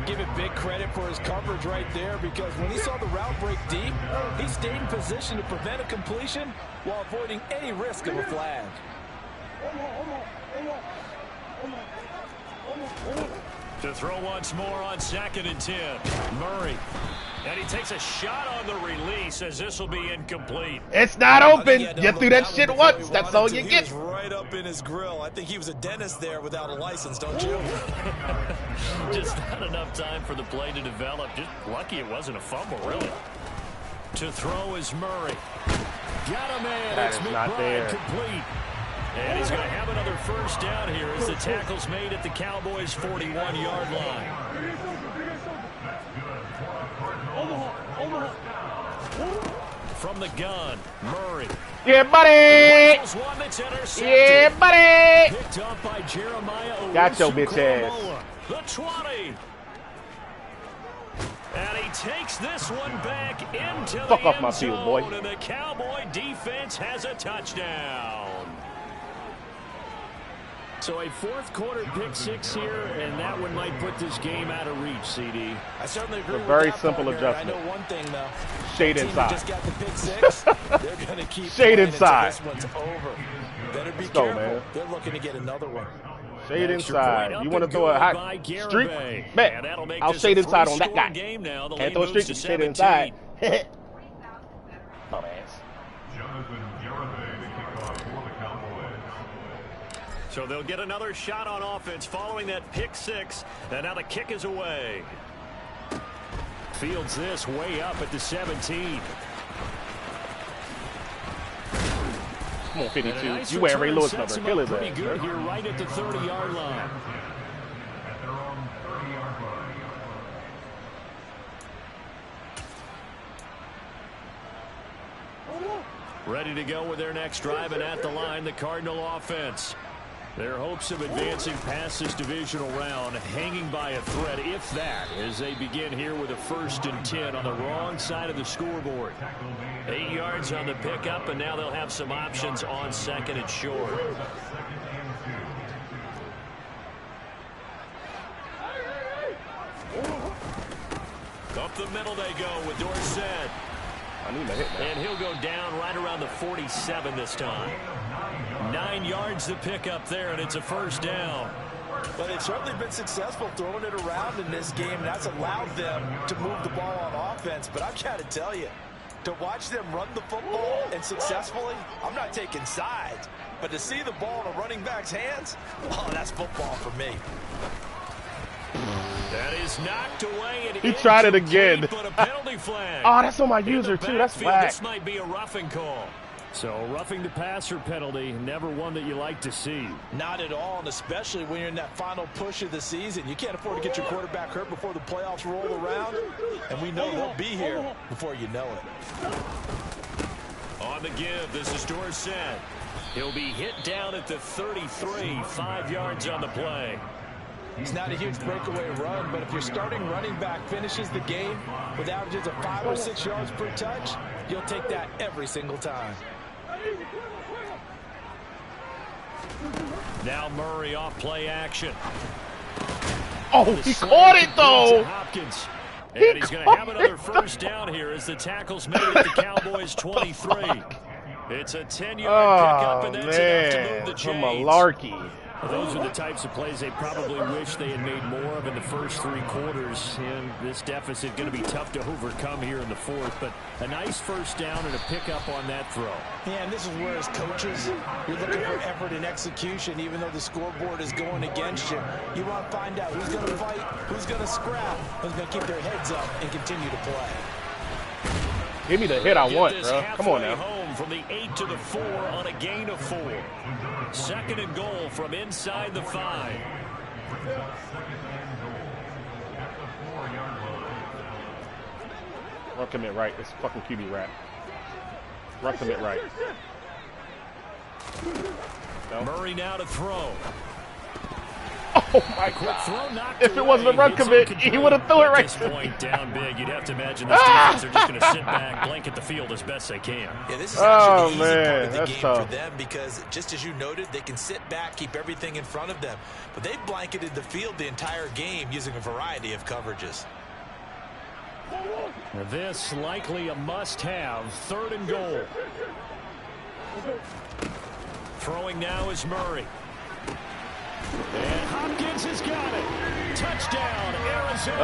Give it big credit for his coverage right there, because when he saw the route break deep, he stayed in position to prevent a completion while avoiding any risk of a flag. To throw once more on 2nd and 10. Murray. And he takes a shot on the release as this will be incomplete. It's not open. You threw that shit once. That's all you get. He was right up in his grill. I think he was a dentist there without a license, don't you? Just not enough time for the play to develop. Just lucky it wasn't a fumble, really. To throw is Murray. Got him in. That It's is not there. complete. And he's going to have another first down here as the tackle's made at the Cowboys' 41-yard line. From the gun, Murray. Yeah, buddy. One that's intercepted. Yeah, buddy. Picked up by Jeremiah. Got your bitch ass. The 20. And he takes this one back into the Fuck off end my field, zone, boy. and the Cowboy defense has a touchdown. So a 4th quarter pick 6 here, and that one might put this game out of reach, CD. I certainly agree with very that simple partner. adjustment. I know one thing, though. Shade That team inside. Just got the pick 6. They're going to keep Shade playing inside. until this one's over. Better be Let's go, careful. man. They're looking to get another one. Shade Extra point inside. up You want to and throw a good hot by streak? Garibay. Bet. And that'll make I'll this shade a inside on that three-score guy. game now. The Can't lead throw a moves streak. to Shade 17. inside. Dumbass. So they'll get another shot on offense following that pick 6. And now the kick is away. Fields this way up at the 17. Come on, 52. Nice You wear Ray return Lewis sets number. him Kill up his pretty ass. good here right at the 30-yard line. Ready to go with their next drive, and at the line, the Cardinal offense. Their hopes of advancing past this divisional round hanging by a thread, if that, as they begin here with a 1st and 10 on the wrong side of the scoreboard. 8 yards on the pickup, and now they'll have some options on 2nd and short. Up the middle they go with Dorsett. I need to hit that. And he'll go down right around the 47 this time. 9 yards to pick up there, and it's a first down. But they've certainly been successful throwing it around in this game, and that's allowed them to move the ball on offense. But I've got to tell you, to watch them run the football and successfully, I'm not taking sides. But to see the ball in a running back's hands, oh, that's football for me. That is knocked away. And He tried it again. But a penalty flag. Oh, that's on my user, too. That's whack. This might be a roughing call. So roughing the passer penalty, never one that you like to see. Not at all, and especially when you're in that final push of the season. You can't afford to get your quarterback hurt before the playoffs roll around, and we know they'll be here before you know it. On the give, this is Dorsett. He'll be hit down at the 33, 5 yards on the play. It's not a huge breakaway run, but if your starting running back finishes the game with averages of 5 or 6 yards per touch, you'll take that every single time. Now Murray off play action. Oh, he caught it, though. Hopkins. And he's going to have another first down here as the tackle's made at the Cowboys 23. It's a 10-yard pickup, and that's enough to move the chains. Malarkey. Those are the types of plays they probably wish they had made more of in the first 3 quarters. And this deficit going to be tough to overcome here in the fourth. But a nice first down and a pickup on that throw. Yeah, and this is where, as coaches, you're looking for effort and execution. Even though the scoreboard is going against you, you want to find out who's going to fight, who's going to scrap, who's going to keep their heads up and continue to play. Give me the hit I want, bro. Come on now. Home from the 8 to the 4 on a gain of 4. 2nd and goal from inside the 5. Run commit right. It's fucking QB rat. Run commit right. No. Murray now to throw. Oh my God! If it wasn't a run commit, he would have threw it right. At this point, down big, you'd have to imagine the defense are just going to sit back, blanket the field as best they can. Yeah, this is actually the easy part of the game tough for them because, just as you noted, they can sit back, keep everything in front of them. But they've blanketed the field the entire game using a variety of coverages. This likely a must-have. 3rd and goal. Throwing now is Murray. And Hopkins has got it. Touchdown, Arizona.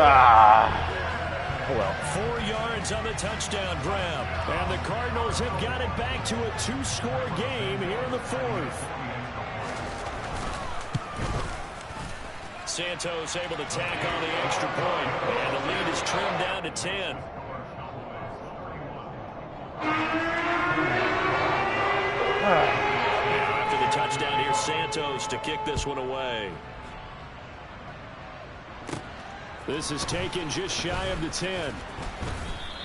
Oh well. 4 yards on the touchdown grab. And the Cardinals have got it back to a 2-score game here in the 4th. Santos able to tack on the extra point. And the lead is trimmed down to 10. Touchdown here, Santos, to kick this one away. This is taken just shy of the 10.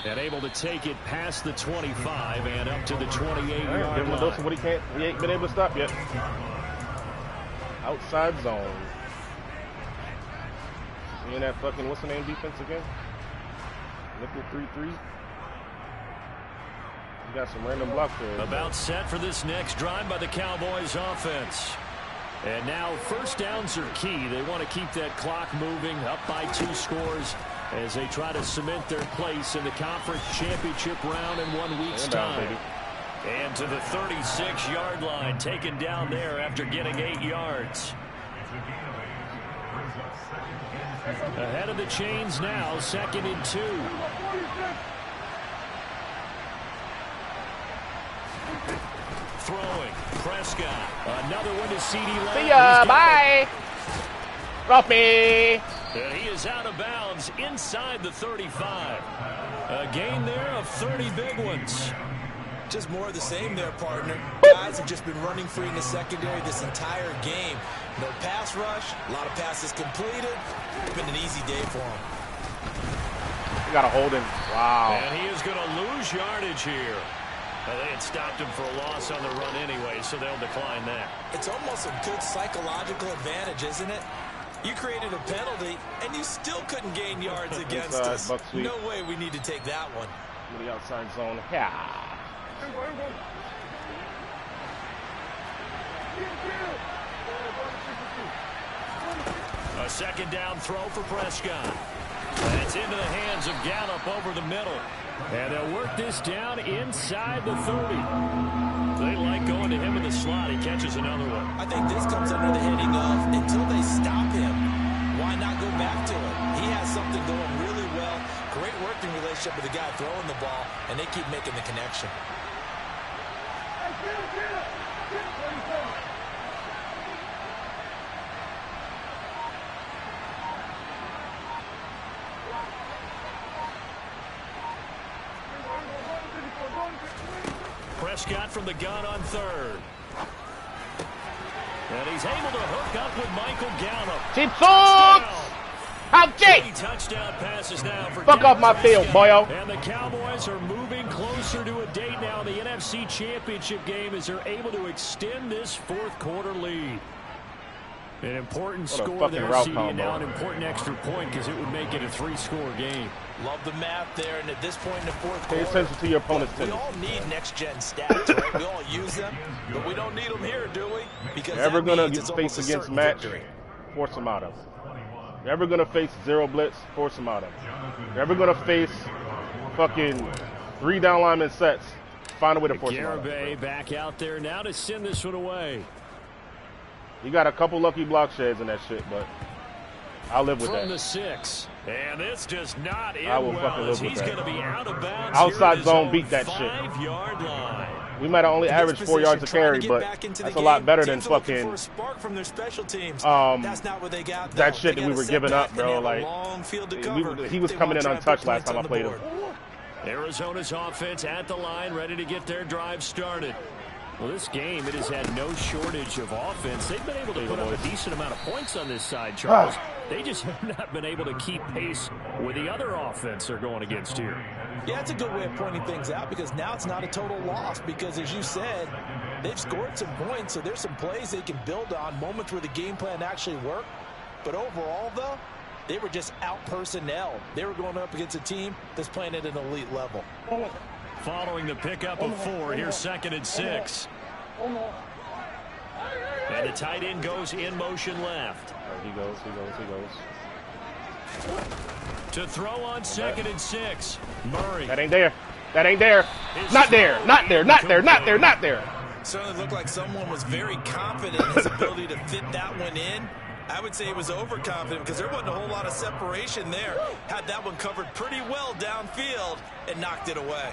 And able to take it past the 25 and up to the 28-yard line. What he ain't been able to stop yet. Outside zone. Seeing that fucking, what's the name defense again? Nickel 3-3. Got some random block there. About set for this next drive by the Cowboys offense. And now 1st downs are key. They want to keep that clock moving up by 2 scores as they try to cement their place in the conference championship round in 1 week's time. And to the 36-yard line, taken down there after getting 8 yards. Ahead of the chains now, 2nd and 2. Throwing, Prescott. Another one to C.D. Lamb. See ya, bye. Drop me. And he is out of bounds inside the 35. A gain there of 30 big ones. Just more of the same there, partner. Guys have just been running free in the secondary this entire game. No pass rush, a lot of passes completed. It's been an easy day for him. You got to hold him. Wow. And he is going to lose yardage here. They had stopped him for a loss on the run anyway, so they'll decline that. It's almost a good psychological advantage, isn't it? You created a penalty, and you still couldn't gain yards against us. No way we need to take that one. In the outside zone. Yeah. A 2nd down throw for Prescott. It's into the hands of Gallup over the middle. And they'll work this down inside the 30. They like going to him in the slot. He catches another one. I think this comes under the heading of, until they stop him, why not go back to him? He has something going really well. Great working relationship with the guy throwing the ball, and they keep making the connection. Prescott from the gun on 3rd. And he's able to hook up with Michael Gallup. Touchdown passes now for fuck off my field, boyo. And the Cowboys are moving closer to a date now in the NFC Championship game as they're able to extend this 4th quarter lead. An important score there, CD, and now an important extra point because it would make it a 3-score game. Love the math there, and at this point in the 4th Pay quarter, attention to your opponent's we all need next-gen stats, right? We all use them, but we don't need them here, do we? Because ever that gonna means it's face almost a against certain match, victory. force them out of. You're ever gonna face 0 blitz, force them out of. You're ever gonna face fucking 3 down lineman sets, find a way to force them out of. Garibay back out there now to send this one away. You got a couple lucky block sheds in that shit, but I'll live with From that. the 6. And this does not end I will well fucking live as with he's that. going to be out of bounds. Outside zone beat that shit. 5-yard line. We might have only averaged 4 yards a carry, but that's a lot better than fucking that's not what they got. that shit that we were giving up, bro. Like he was coming in untouched last time I played him. Arizona's offense at the line, ready to get their drive started. Well, this game, it has had no shortage of offense. They've been able to put up a decent amount of points on this side, Charles. They just have not been able to keep pace with the other offense they're going against here. Yeah, that's a good way of pointing things out because now it's not a total loss because, as you said, they've scored some points, so there's some plays they can build on, moments where the game plan actually worked. But overall, though, they were just out-personnel. They were going up against a team that's playing at an elite level. Following the pickup of 4, here's 2nd and 6. And the tight end goes in motion left. He goes. To throw on 2nd and 6. Murray. That ain't there. Not there. Certainly looked like someone was very confident in his ability to fit that one in. I would say he was overconfident because there wasn't a whole lot of separation there. Had that one covered pretty well downfield and knocked it away.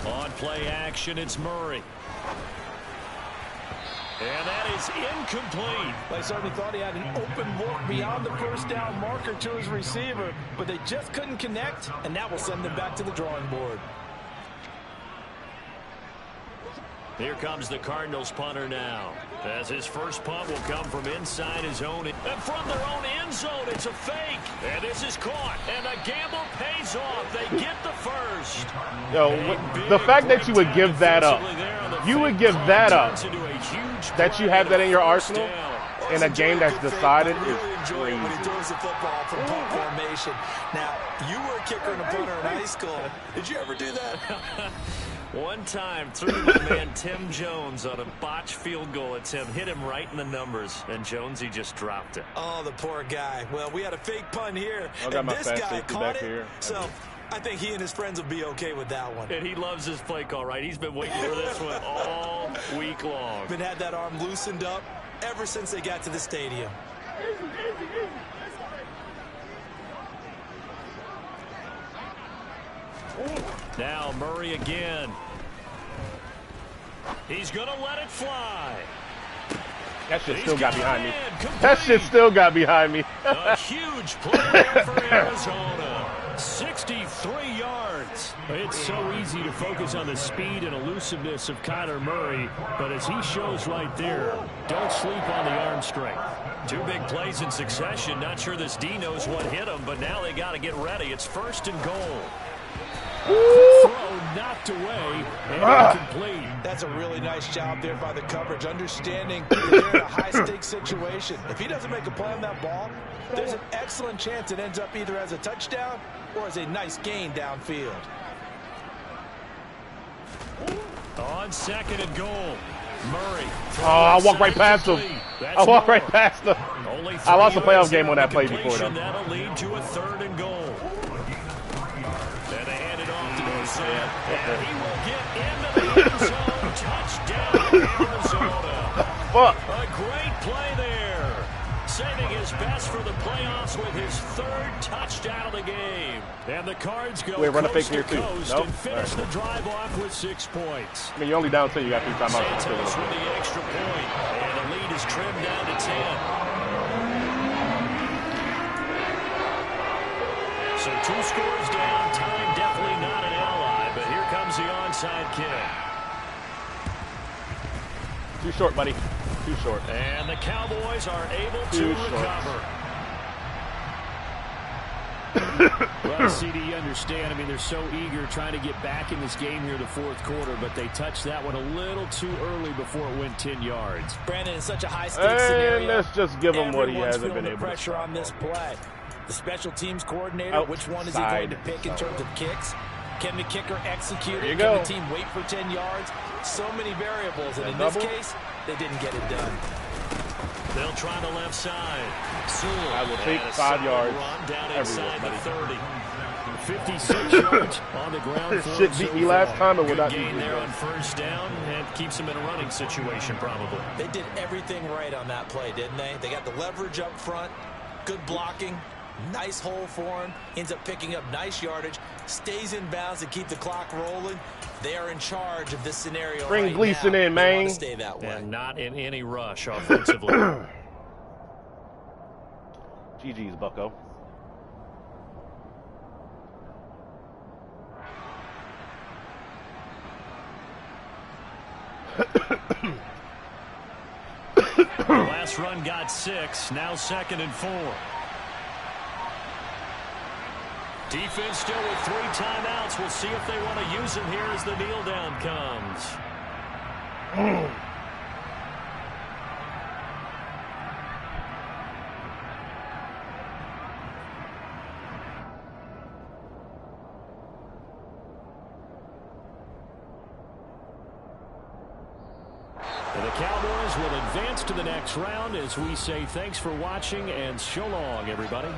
On play action, it's Murray. And that is incomplete. They certainly thought he had an open look beyond the first down marker to his receiver, but they just couldn't connect, and that will send them back to the drawing board. Here comes the Cardinals punter now, as his first punt will come from inside his own. And from their own end zone, it's a fake. And this is caught, and the gamble pays off. They get the first. Yo, the fact that you would give that up, that you have that in your arsenal in a game that's decided is crazy. When he throws the football from punt formation. Now, you were a kicker and a punter in high school. Did you ever do that? One time, threw my man Tim Jones on a botched field goal attempt. Hit him right in the numbers, and Jonesy just dropped it. Oh, the poor guy. Well, we had a fake punt here, and this guy caught it. Here. So I think he and his friends will be okay with that one. And he loves his play call, right? He's been waiting for this one all week long. Been had that arm loosened up ever since they got to the stadium. Now Murray again. He's going to let it fly. That shit still got behind me. That shit still got behind me. A huge play for Arizona. 63 yards. It's so easy to focus on the speed and elusiveness of Kyler Murray, but as he shows right there, don't sleep on the arm strength. 2 big plays in succession. Not sure this D knows what hit him, but now they got to get ready. It's 1st and goal. Throw knocked away and incomplete. That's a really nice job there by the coverage, understanding that they're in a high-stakes situation. If he doesn't make a play on that ball, there's an excellent chance it ends up either as a touchdown or as a nice gain downfield. On 2nd and goal, Murray. I walked right past him. I walked right past him. I lost a playoff game on that play before, though. That'll lead to a 3rd and goal. And they hand it off to Dorsett. And he will get into the end zone. Touchdown, Arizona. Fuck. A great play there. Saving his best for the playoffs with his 3rd touchdown of the game. And the Cards go coast to coast and finish the drive off with 6 points. I mean, you're only down 10. You got 3 timeouts. Santos with the extra point. And the lead is trimmed down to 10. So 2 scores down. Time definitely not an ally. But here comes the onside kick. Too short, buddy. Too short. And the Cowboys are able to recover. Well, CD, you understand. I mean, they're so eager trying to get back in this game here in the 4th quarter, but they touched that one a little too early before it went 10 yards. Brandon, in such a high-stakes scenario, let's just give him what he hasn't been able to. Pressure on this play. The special teams coordinator, which one is he going to pick in terms of kicks? Can the kicker execute it? Can the team wait for 10 yards? So many variables, and in this case, they didn't get it done. They'll try the left side. Sewell. I will take 5 yards down inside the 30. 56 yards on the ground. This shit beat me last time. It would not gain be there on first down and keeps them in a running situation probably. They did everything right on that play, didn't they? They got the leverage up front, good blocking, nice hole for him, ends up picking up nice yardage, stays in bounds to keep the clock rolling. They are in charge of this scenario. Bring right Gleason now. in, They man. want to stay that way. And not in any rush offensively. GG's, bucko. The last run got 6. Now 2nd and 4. Defense still with 3 timeouts. We'll see if they want to use them here as the kneel down comes. And the Cowboys will advance to the next round as we say thanks for watching and so long, everybody.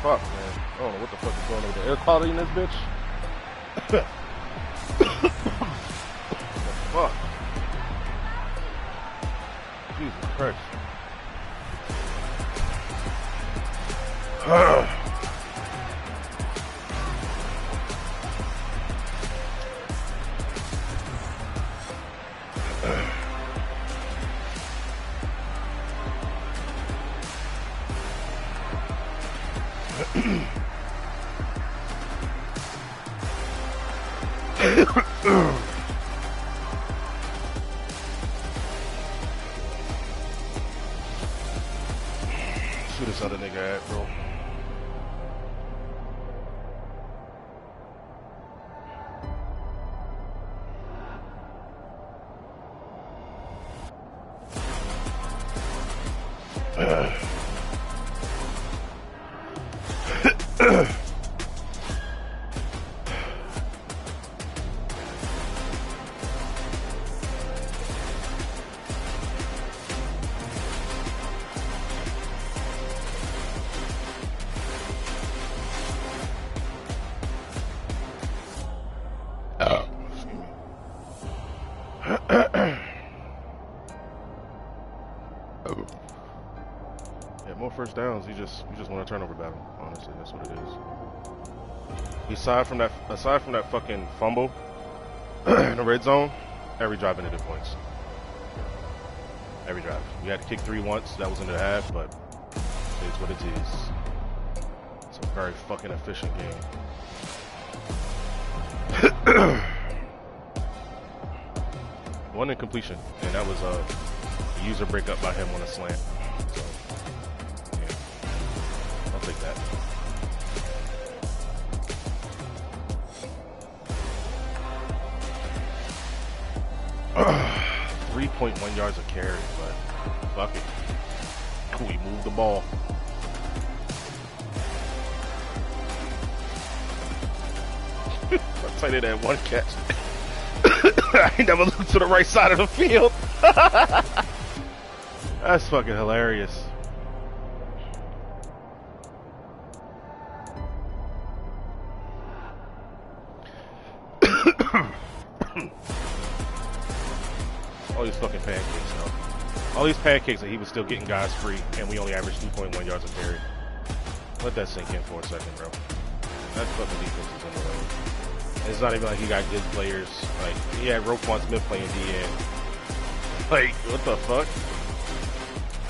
Fuck, man. I don't know what the fuck is going on with the air quality in this bitch. Fuck. Jesus Christ. Shoot this other nigga at, bro. Yeah, more first downs. You just want a turnover battle. Honestly, that's what it is. Aside from that fucking fumble in the red zone, every drive ended in points. Every drive. We had to kick 3 once. That was into the half, but it's what it is. It's a very fucking efficient game. One incompletion, and that was a user breakup by him on a slant. So, yeah, I'll take that. Uh, 3.1 yards of carry, but fuck it. We move the ball. I tell you that one catch. I ain't never looked to the right side of the field. That's fucking hilarious. All these fucking pancakes, though. All these pancakes, and he was still getting guys free, and we only averaged 2.1 yards of carry. Let that sink in for a second, bro. That fucking defense is on the way. It's not even like he got good players. Like, he had Roquan Smith playing DN. Like, what the fuck?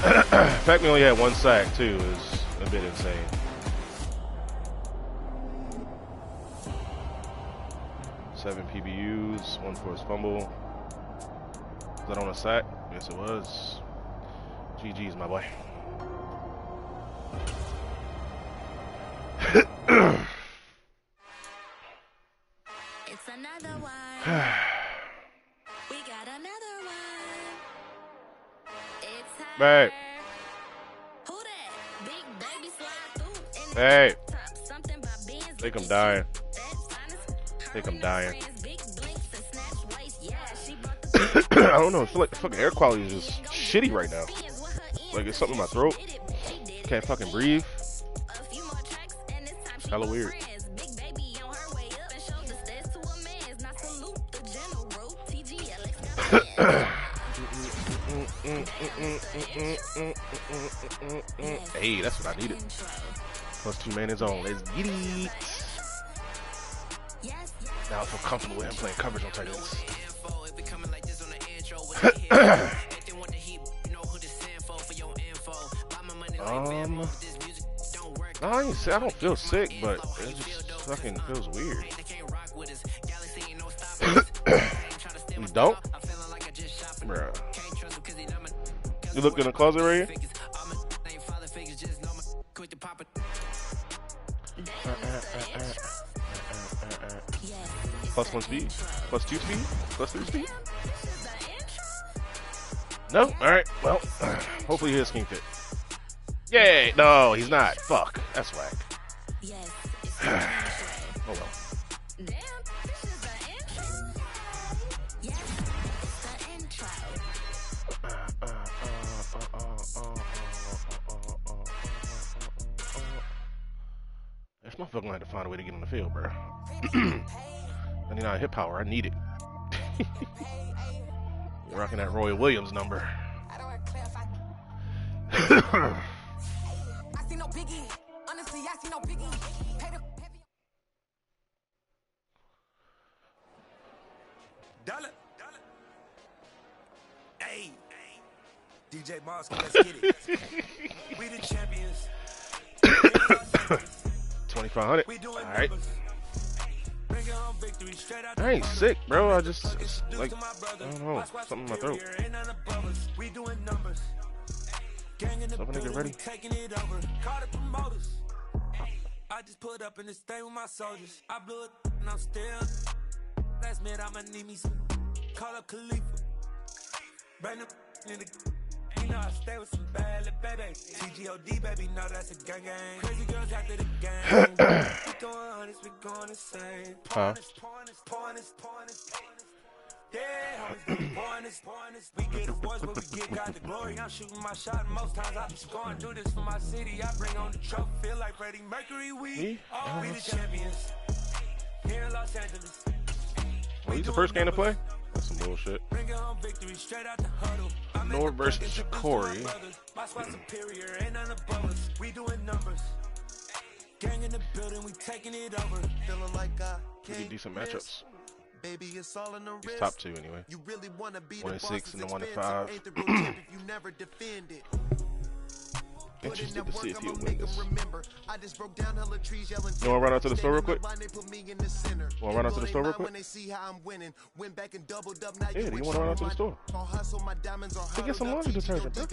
In fact, we only had 1 sack, too. It was a bit insane. Seven PBUs, 1 forced fumble. Was that on a sack? Yes, it was. GG's, my boy. It's another one. We got another one. It's her. Hey. Who that? Big baby slide through. Hey. Top Think I'm dying. Think I'm dying. I don't know. I feel like the fucking air quality is just shitty right now. Like it's something in my throat. Can't fucking breathe. Hella weird. Hey, that's what I needed. Plus 2 man is on. Let's get it. Now I feel comfortable with him playing coverage on tight ends. I don't feel sick, but it just fucking feels weird. You don't? Bruh. You looked in the closet right here? Plus 1 speed? Plus 2 speed? Plus 3 speed? No? Alright, well, hopefully his scheme fit. Yay! No, he's not. Fuck. That's whack. Oh well. This motherfucker gonna have to find a way to get on the field, bro. I need hip power. I need it. You're rocking that Roy Williams number. Hey, DJ Moscow, let's get it. We the champions. 2,500. All right. I ain't sick, bro. I just like I don't know, something in my throat. Something to get ready. I just put up in this thing with my soldiers. I blew it and I'm still. Last minute I'ma need me some. Call up Khalifa. Brand new in the. You know I stay with some bad little baby. TGOD baby, know that's a gang gang. Crazy girls after the game. We going honest, we going insane. Pointers. Yeah, homies, pointers. We get awards, but we get God the glory. I'm shooting my shot, and most times I be scoring. Do this for my city. I bring on the trophy. Feel like Freddie Mercury. We the champions. Here in Los Angeles. Well, he's the first game to play? That's some bullshit. North versus Corey. My squad superior, ain't none above us. We doing numbers. Gang in the building, we taking it over. Feeling like pretty decent matchups. Baby, it's all in the He's top 2 anyway. You really want to be 1-6 and the 1-5. You never defend it. Interested to see if he'll win this. You want to run out to the store real quick? Want to run out to the store real quick? Yeah, do you want to run out to the store? To get some laundry detergent, bro.